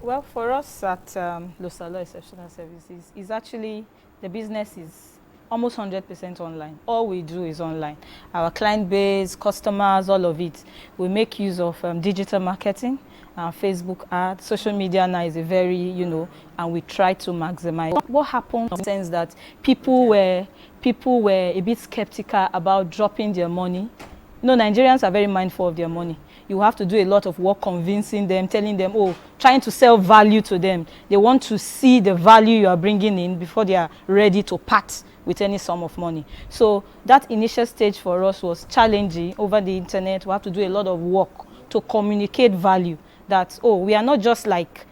Well, for us at Losallo Exceptional Services, is actually the business is almost 100% online. All we do is online. Our client base, customers, all of it. We make use of digital marketing, Facebook ads, social media now is a very, and we try to maximize. What happened in the sense that people were a bit skeptical about dropping their money. Nigerians are very mindful of their money. You have to do a lot of work convincing them, telling them, trying to sell value to them. They want to see the value you are bringing in before they are ready to part with any sum of money. So that initial stage for us was challenging over the internet. We have to do a lot of work to communicate value that, we are not just like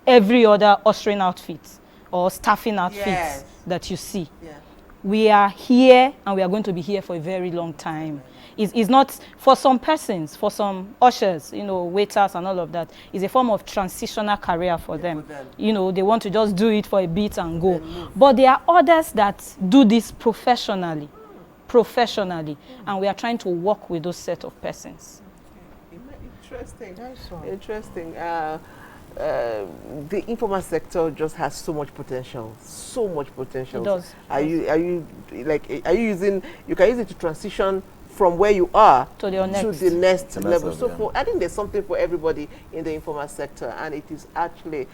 every other ushering outfit or staffing outfits that you see. Yeah. We are here and we are going to be here for a very long time. It's not, for some persons, for some ushers, waiters and all of that, it's a form of transitional career for them. They want to just do it for a bit and go. But there are others that do this professionally, and we are trying to work with those set of persons. Interesting. Interesting. The informal sector just has so much potential. It does. Are you using? You can use it to transition from where you are to the next level. So I think there's something for everybody in the informal sector, and it is actually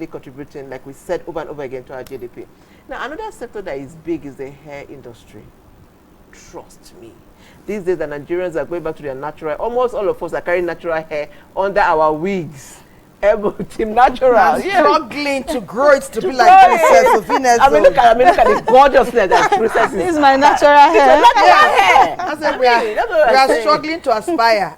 contributing, like we said over and over again, to our GDP. Now, another sector that is big is the hair industry. Trust me. These days, the Nigerians are going back to their natural. Almost all of us are carrying natural hair under our wigs. Team Natural. Struggling to grow it to be like Princess Sophina's. I mean, look at the gorgeousness that Princess is. This is my natural hair. I said we are struggling to aspire.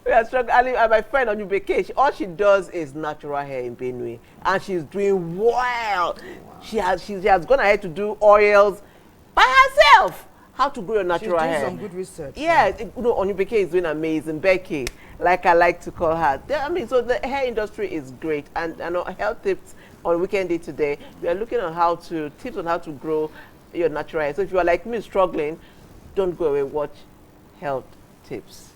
We are struggling. And my friend on Ubeke, all she does is natural hair in Benue, and she's doing well. She has gone ahead to do oils by herself. How to grow your natural hair. She's doing some good research. Yeah, Onubeke is doing amazing. Becky, like I like to call her. So the hair industry is great. And health tips on Weekend Day today, we are looking at tips on how to grow your natural hair. So if you are like me struggling, don't go away, watch health tips.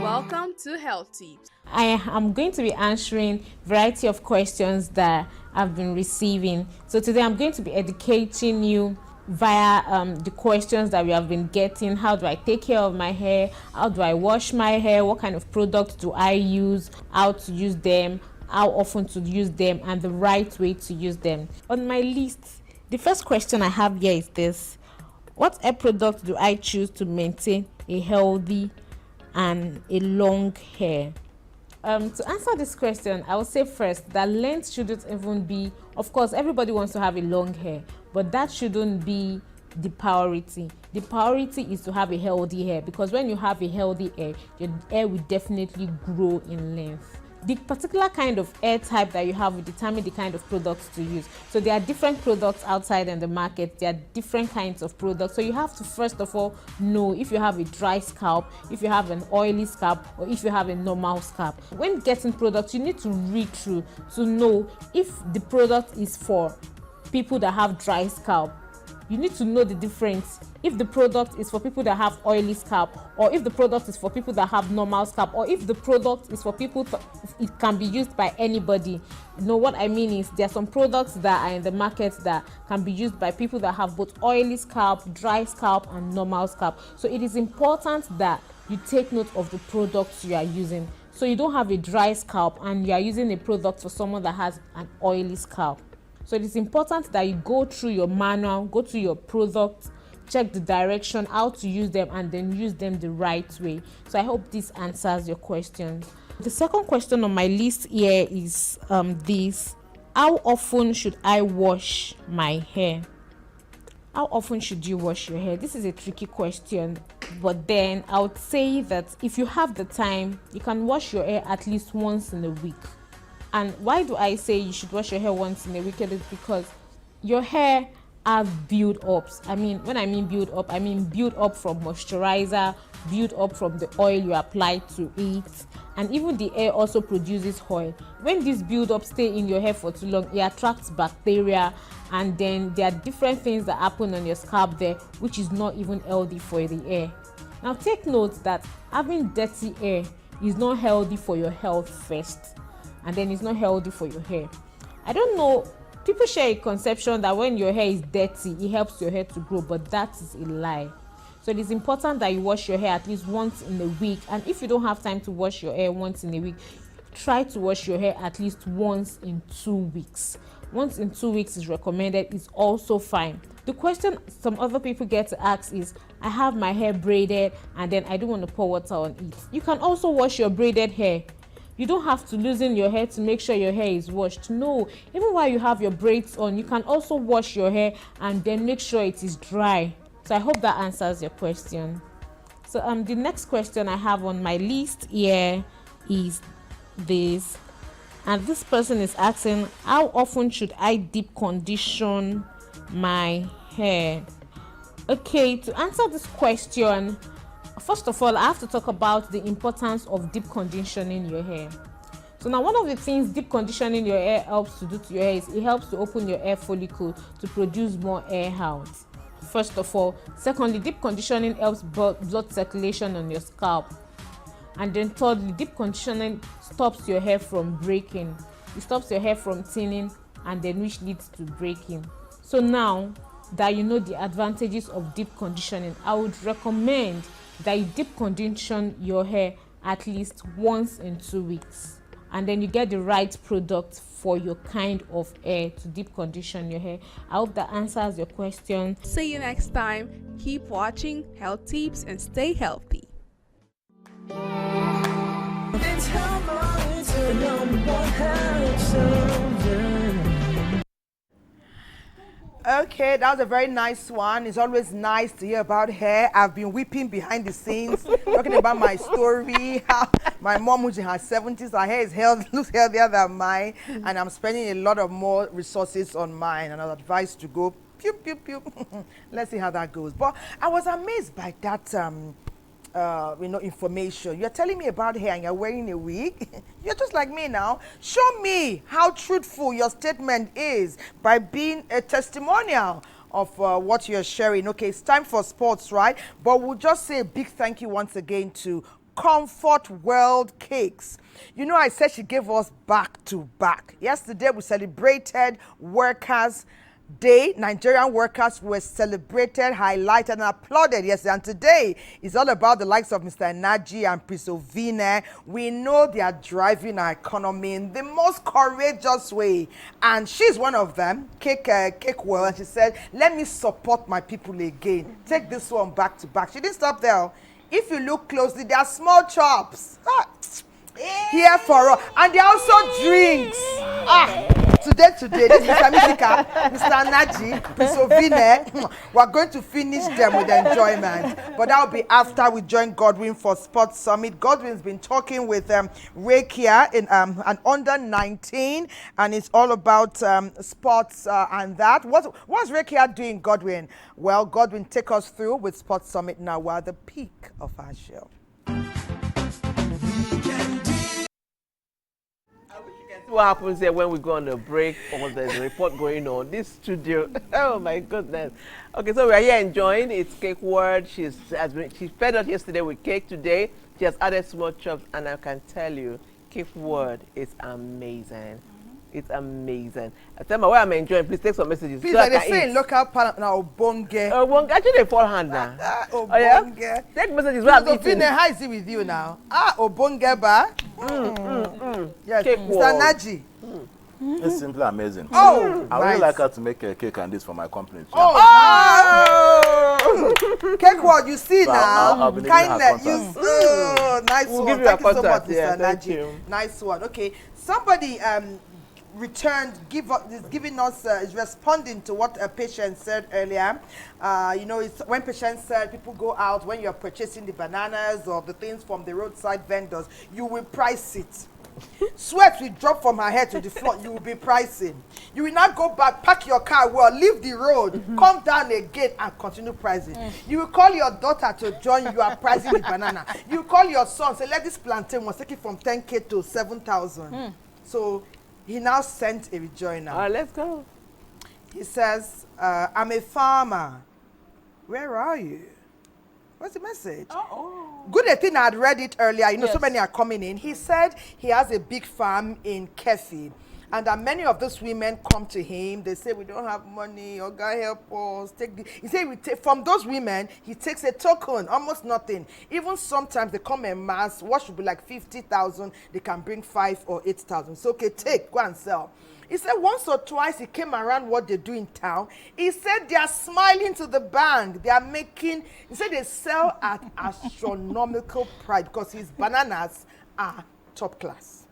Welcome to Health Tips. I am going to be answering a variety of questions that I've been receiving. So today I'm going to be educating you via the questions that we have been getting. How do I take care of my hair? How do I wash my hair? What kind of products do I use? How to use them? How often to use them? And the right way to use them. On my list, the first question I have here is this. What hair product do I choose to maintain a healthy and a long hair? To answer this question, I would say first that length shouldn't even be, of course, everybody wants to have a long hair, but that shouldn't be the priority. The priority is to have a healthy hair, because when you have a healthy hair, your hair will definitely grow in length. The particular kind of hair type that you have will determine the kind of products to use. So there are different products outside in the market. There are different kinds of products. So you have to first of all know if you have a dry scalp, if you have an oily scalp, or if you have a normal scalp. When getting products, you need to read through to know if the product is for people that have dry scalp. You need to know the difference. If the product is for people that have oily scalp, or if the product is for people that have normal scalp, or if the product is for people, it can be used by anybody. What I mean is there are some products that are in the market that can be used by people that have both oily scalp, dry scalp, and normal scalp. So it is important that you take note of the products you are using. So you don't have a dry scalp and you are using a product for someone that has an oily scalp. So it is important that you go through your manual, go through your product, check the direction, how to use them, and then use them the right way. So I hope this answers your questions. The second question on my list here is this. How often should I wash my hair? How often should you wash your hair? This is a tricky question, but then I would say that if you have the time, you can wash your hair at least once in a week. And why do I say you should wash your hair once in a week? It is because your hair have build-ups. I mean, when I mean build up, I mean build up from moisturizer, build up from the oil you apply to it, and even the hair also produces oil. When these build-ups stay in your hair for too long, it attracts bacteria, and then there are different things that happen on your scalp there, which is not even healthy for the hair. Now take note that having dirty hair is not healthy for your health first, and then it's not healthy for your hair. I don't know, people share a conception that when your hair is dirty, it helps your hair to grow, but that is a lie. So it is important that you wash your hair at least once in a week. And if you don't have time to wash your hair once in a week, try to wash your hair at least once in 2 weeks. Once in 2 weeks is recommended, is also fine. The question some other people get to ask is, I have my hair braided and then I don't want to pour water on it. You can also wash your braided hair. You don't have to loosen your hair to make sure your hair is washed. No, even while you have your braids on, you can also wash your hair and then make sure it is dry. So I hope that answers your question. So the next question I have on my list here is this. And this person is asking, how often should I deep condition my hair? Okay, to answer this question, first of all, I have to talk about the importance of deep conditioning your hair. So now, one of the things deep conditioning your hair helps to do to your hair is it helps to open your hair follicle to produce more hair out. First of all. Secondly, deep conditioning helps blood circulation on your scalp. And then thirdly, deep conditioning stops your hair from breaking. It stops your hair from thinning, and then which leads to breaking. So now that you know the advantages of deep conditioning, I would recommend that you deep condition your hair at least once in 2 weeks, and then you get the right product for your kind of hair to deep condition your hair. I hope that answers your question. See you next time. Keep watching Health Tips and stay healthy. Okay, that was a very nice one. It's always nice to hear about hair. I've been weeping behind the scenes, talking about my story, how my mom, who's in her 70s, her hair is looks healthier than mine, and I'm spending a lot of more resources on mine, and I was advised to go pew, pew, pew. Let's see how that goes. But I was amazed by that information. You're telling me about hair and you're wearing a wig. You're just like me now. Show me how truthful your statement is by being a testimonial of what you're sharing. Okay, it's time for sports, right? But we'll just say a big thank you once again to Comfort World Cakes. You know, I said she gave us back to back. Yesterday we celebrated Workers' Day. Nigerian workers were celebrated, highlighted, and applauded yesterday. And today is all about the likes of Mr. Naji and Prince Ovine. We know they are driving our economy in the most courageous way. And she's one of them, Cake World. And she said, let me support my people again. Take this one back to back. She didn't stop there. If you look closely, they are small chops. Here for all. And they are also drinks. Today, this is Mr. Misika, Mr. Naji, Prince Ovine, we're going to finish them with enjoyment. But that will be after we join Godwin for Sports Summit. Godwin's been talking with Rekia in an under 19, and it's all about sports and that. What's Rekia doing, Godwin? Well, Godwin, take us through with Sports Summit now. We're at the peak of our show. What happens here when we go on a break or there's a report going on? This studio, oh my goodness. Okay, so we are here enjoying. It's Cake World. She fed us yesterday with cake. Today she has added small chops, and I can tell you, Cake World is amazing. It's amazing. I tell me where I'm enjoying. Please take some messages. Please, so they say in local parlance now, Obonge. Actually, they fall hand now. Obonge. Oh, yeah? Take messages. Where I'm eating. How is it with you now? Obonge ba. Yes, Cake Mr. Naji. It's simply amazing. Oh, I really like her to make a cake and this for my company too. Cake World, you see So now. I'll be needing her contact. Nice We'll one. give you Thank a you so much, contact. Yeah, Mr. thank Naji. you. Nice one. Okay, somebody returned, is responding to what a patient said earlier. It's when patients said people go out, when you're purchasing the bananas or the things from the roadside vendors, you will price it. Sweat will drop from her head to the floor. You will be pricing. You will not go back, park your car well, leave the road, come down again and continue pricing. You will call your daughter to join you are pricing the banana. You call your son, say, let this plantain was taken from 10K to 7,000. So he now sent a rejoinder. All right, let's go. He says, I'm a farmer. Where are you? What's the message? Good thing I had read it earlier. You know, so many are coming in. He said he has a big farm in Kefi. And that many of those women come to him. They say, we don't have money. Oh, God, help us. He said, from those women, he takes a token, almost nothing. Even sometimes they come en mass. What should be like 50,000, they can bring 5 or 8,000. So, okay, take, go and sell. He said once or twice he came around what they do in town. He said they are smiling to the bank. They are making, he said they sell at astronomical price because his bananas are top class.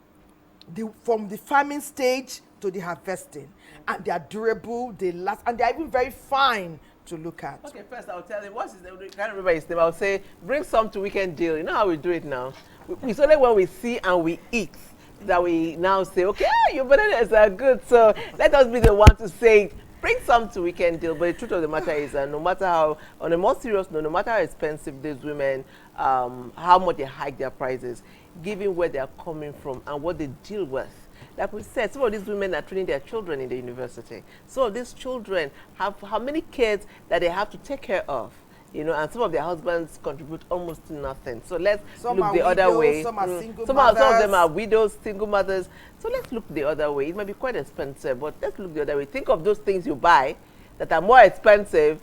From the farming stage to the harvesting. And they are durable, they last, and they are even very fine to look at. Okay, first I'll tell him, what's his name? I can't remember his name. I'll say, bring some to Weekend Deal. You know how we do it now? It's only when we see and we eat that we now say, okay, your bananas are good, so let us be the one to say, bring some to Weekend Deal. But the truth of the matter is, no matter how, on a more serious note, no matter how expensive these women, how much they hike their prices, given where they are coming from and what they deal with. Like we said, some of these women are training their children in the university. Some of these children have how many kids that they have to take care of? You know, and some of their husbands contribute almost to nothing. So let's look the other way. Some are single some mothers. of them are widows, single mothers. So let's look the other way. It might be quite expensive, but let's look the other way. Think of those things you buy that are more expensive,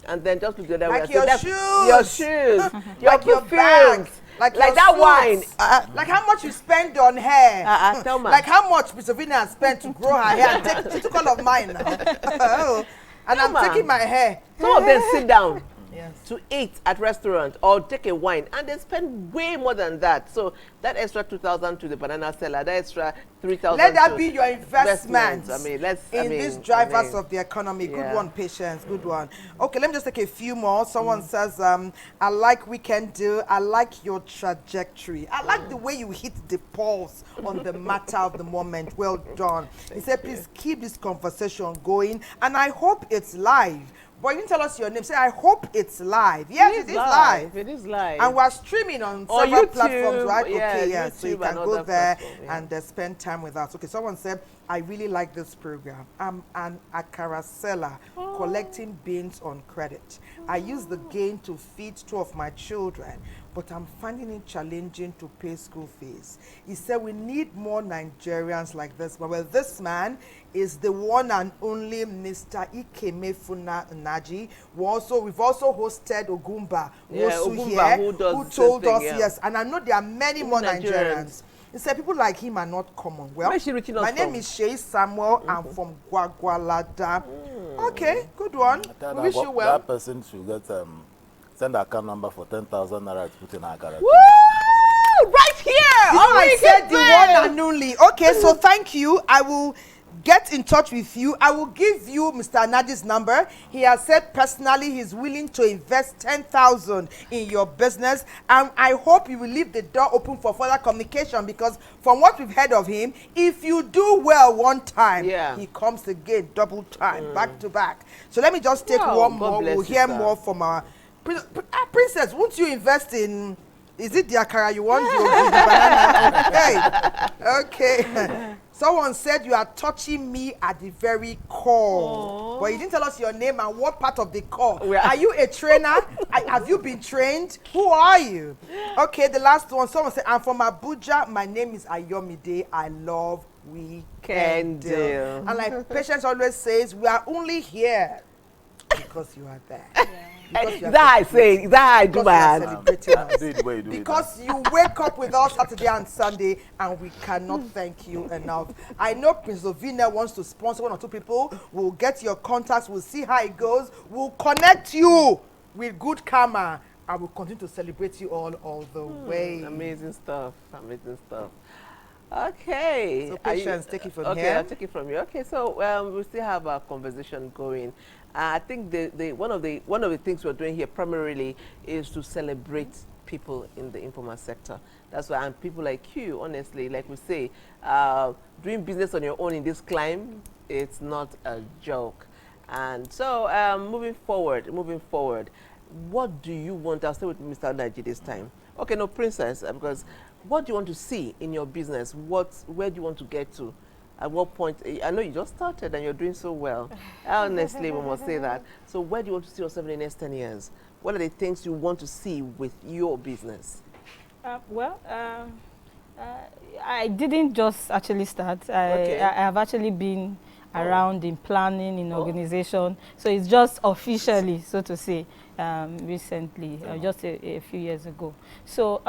and then just look the other way. Like your shoes. Your shoes. Your like your perfumes. bags. Like that wine. Like how much you spend on hair. Tell me. Like how much Mr. Vina has spent to grow her hair. She took all of mine now. And I'm taking my hair. Some of them sit down. To eat at restaurant or take a wine, and they spend way more than that. So that extra 2,000 to the banana seller, that extra 3,000. Let that be your investment. I mean, these drivers of the economy. Good one, Patience. Good one. Okay, let me just take a few more. Someone says, I like Weekend Deal. I like your trajectory. I like the way you hit the pulse on the matter of the moment. Well done. He said, please keep this conversation going, and I hope it's live. But you didn't tell us your name. Say, I hope it's live. Yes, it is live. It is live. And we're streaming on several platforms, right? Yeah, okay, yes. So you can go there and spend time with us. Okay, someone said, I really like this program. I'm an akara seller collecting beans on credit. I use the gain to feed 2 of my children, but I'm finding it challenging to pay school fees. He said we need more Nigerians like this. But well, this man is the one and only Mr. Ikemefuna Naji. We've also hosted Ogumba, who told us, yes, and I know there are many more Nigerians. He said people like him are not common. Well, my name is Shay Samuel. I'm from Gwagwalada. Okay, good one. We wish you well. That person should get send account number for 10,000 naira to put in our garage. Woo! Right here! I said the one and only. Okay, so thank you. I will get in touch with you. I will give you Mr. Nadi's number. He has said personally he's willing to invest 10,000 in your business, and I hope you will leave the door open for further communication, because from what we've heard of him, if you do well one time, he comes again double time, back to back. So let me just take one more. We'll hear more from our princess. Won't you invest in? Is it the akara you want? The banana? Okay. Someone said you are touching me at the very core. But you didn't tell us your name and what part of the core. Are you a trainer? Have you been trained? Who are you? Okay, the last one. Someone said, I'm from Abuja. My name is Ayomide. I love Weekend Deal. And like Patience always says, we are only here because you are there. Because you wake up with us Saturday and Sunday, and we cannot thank you enough. I know Prince Ovina wants to sponsor 1 or 2 people. We'll get your contacts. We'll see how it goes. We'll connect you with good karma, and we'll continue to celebrate you all the way. Amazing stuff. Amazing stuff. Okay. So Patience, take it from here. Okay, I'll take it from you. Okay, so we still have our conversation going. I think one of the things we're doing here primarily is to celebrate people in the informal sector. That's why, and people like you, honestly, like we say, doing business on your own in this climb, it's not a joke. And so, moving forward, what do you want? I'll stay with Mr. Naji this time. Okay, no, Princess, because what do you want to see in your business? Where do you want to get to? At what point? I know you just started and you're doing so well. Honestly, we must say that. So where do you want to see yourself in the next 10 years? What are the things you want to see with your business? I didn't just actually start. I have actually been around in planning, in organization. So it's just officially, so to say, recently, just a few years ago. So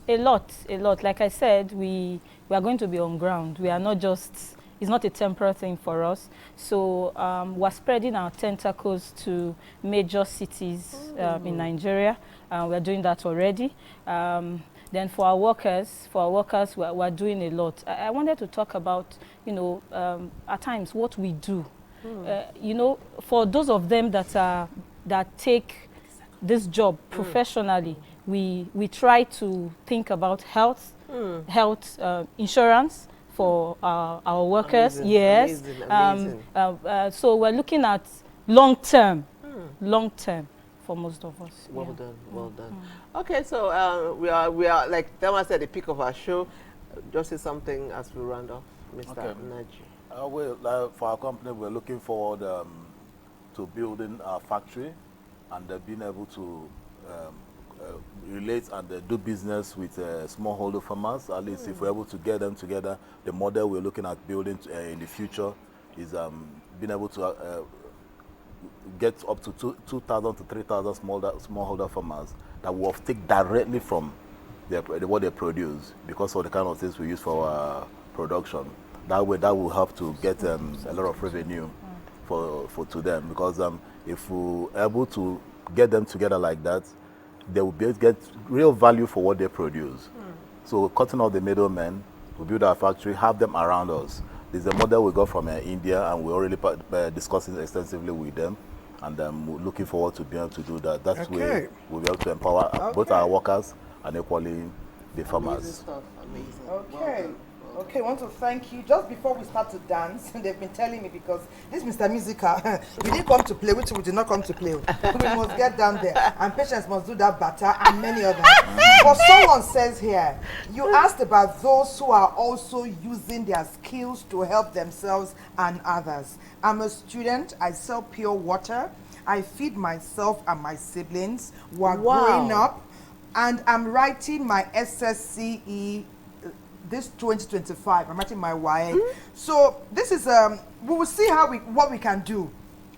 a lot. Like I said, we are going to be on ground. We are not just, it's not a temporary thing for us. So we're spreading our tentacles to major cities in Nigeria. We're doing that already. Then for our workers, we're doing a lot. I wanted to talk about, at times what we do. For those of them that take this job professionally, we try to think about health insurance for our workers. Amazing, yes. amazing. So we're looking at long term for most of us. Well done. Okay, so we are like Thelma said, the peak of our show. Just say something as we round off, Mr. Naji. For our company, we're looking forward to building our factory and being able to relate and do business with smallholder farmers. At least if we're able to get them together, the model we're looking at building in the future is being able to get up to 2,000 to 3,000 smallholder farmers that will take directly from what they produce because of the kind of things we use for our production. That way, that will help to get a lot of revenue to them because if we're able to get them together like that, they will be able to get real value for what they produce. So cutting out the middlemen, we build our factory, have them around us. There's a model we got from India, and we're already discussing extensively with them. And we're looking forward to being able to do that. That's where we'll be able to empower both our workers and equally the farmers. Amazing stuff. Amazing. Okay. Okay, I want to thank you. Just before we start to dance, they've been telling me because this Mr. Musical, we didn't come to play, which we did not come to play. We must get down there, and Patience must do that better, and many others. But someone says here, you asked about those who are also using their skills to help themselves and others. I'm a student, I sell pure water, I feed myself and my siblings. We're growing up, and I'm writing my SSCE this 2025. I'm writing my YA. So this is we will see what we can do.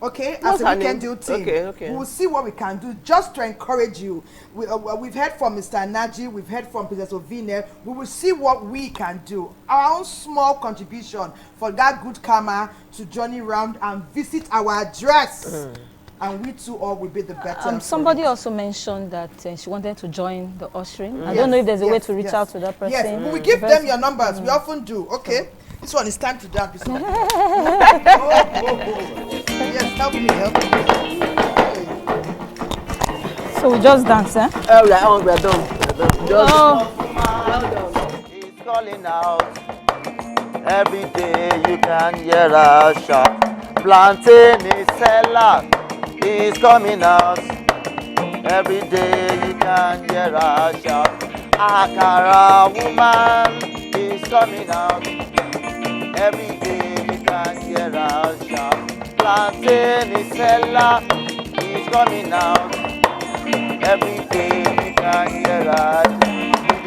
Okay, as a weekend deal team. Okay. We will see what we can do just to encourage you. We've heard from Mr. Naji, we've heard from Princess Ovine. We will see what we can do. Our own small contribution for that good karma to journey round and visit our address. And we too all will be the better. Somebody also mentioned that she wanted to join the ushering. I don't know if there's a way to reach out to that person. Yes, we give them your numbers. We often do. Okay, this one is time to dance. Yes, help me. So we just dance, eh? We are done. It's calling out. Every day you can hear a shout. Plantain is seller. Is coming out. Every day you can hear a shout. Akara woman is coming out. Every day you can hear a shout. Plantain is seller is coming out. Every day you can hear a shout.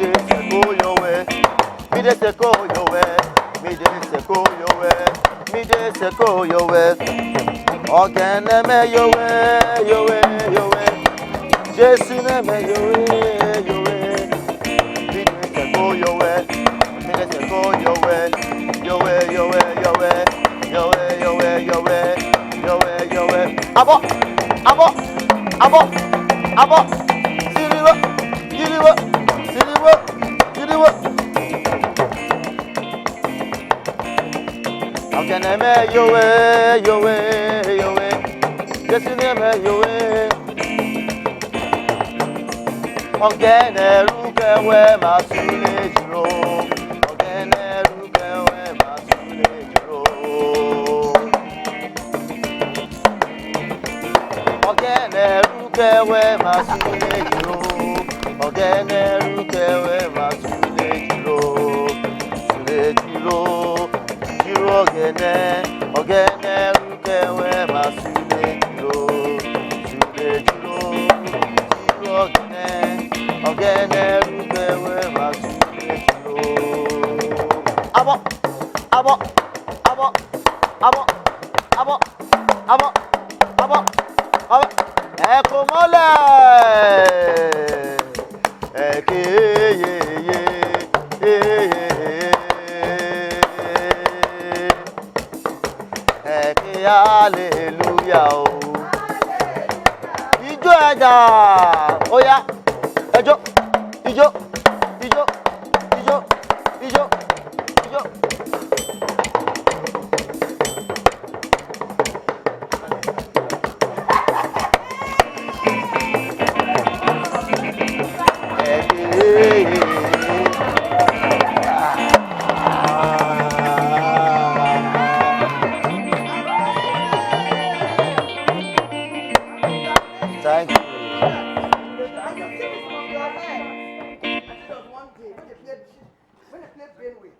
Me dey say go your way. Me dey say go your way. Me dey say go your way. Me dey say go your way. Ogeneme your way. Jesu neme your way. Me dey say go your way. Me dey say go your way. Your way. Abo. Siriwo. Ogeneme your way. Jesu neme your way. Ogene rukewe masule jiro. Ogene rukewe masule jiro. Ogene rukewe masule jiro. Ogene rukewe masule jiro. Sule jiro. Jiro ogene. Ogene rukewe masule jiro. Sule jiro. Jiro ogene. Ogene rukewe masule jiro. Abo. Abo. Abo. Abo. Abo. Abo. Abo. Abo. Eko mole. Eke ye ye. Eke hallelujah o. Ijo ẹja. Oya. Ẹjọ́. Ijo. Ijo. Ijo. Ijo. Ijo. Thank you. When they play Benway,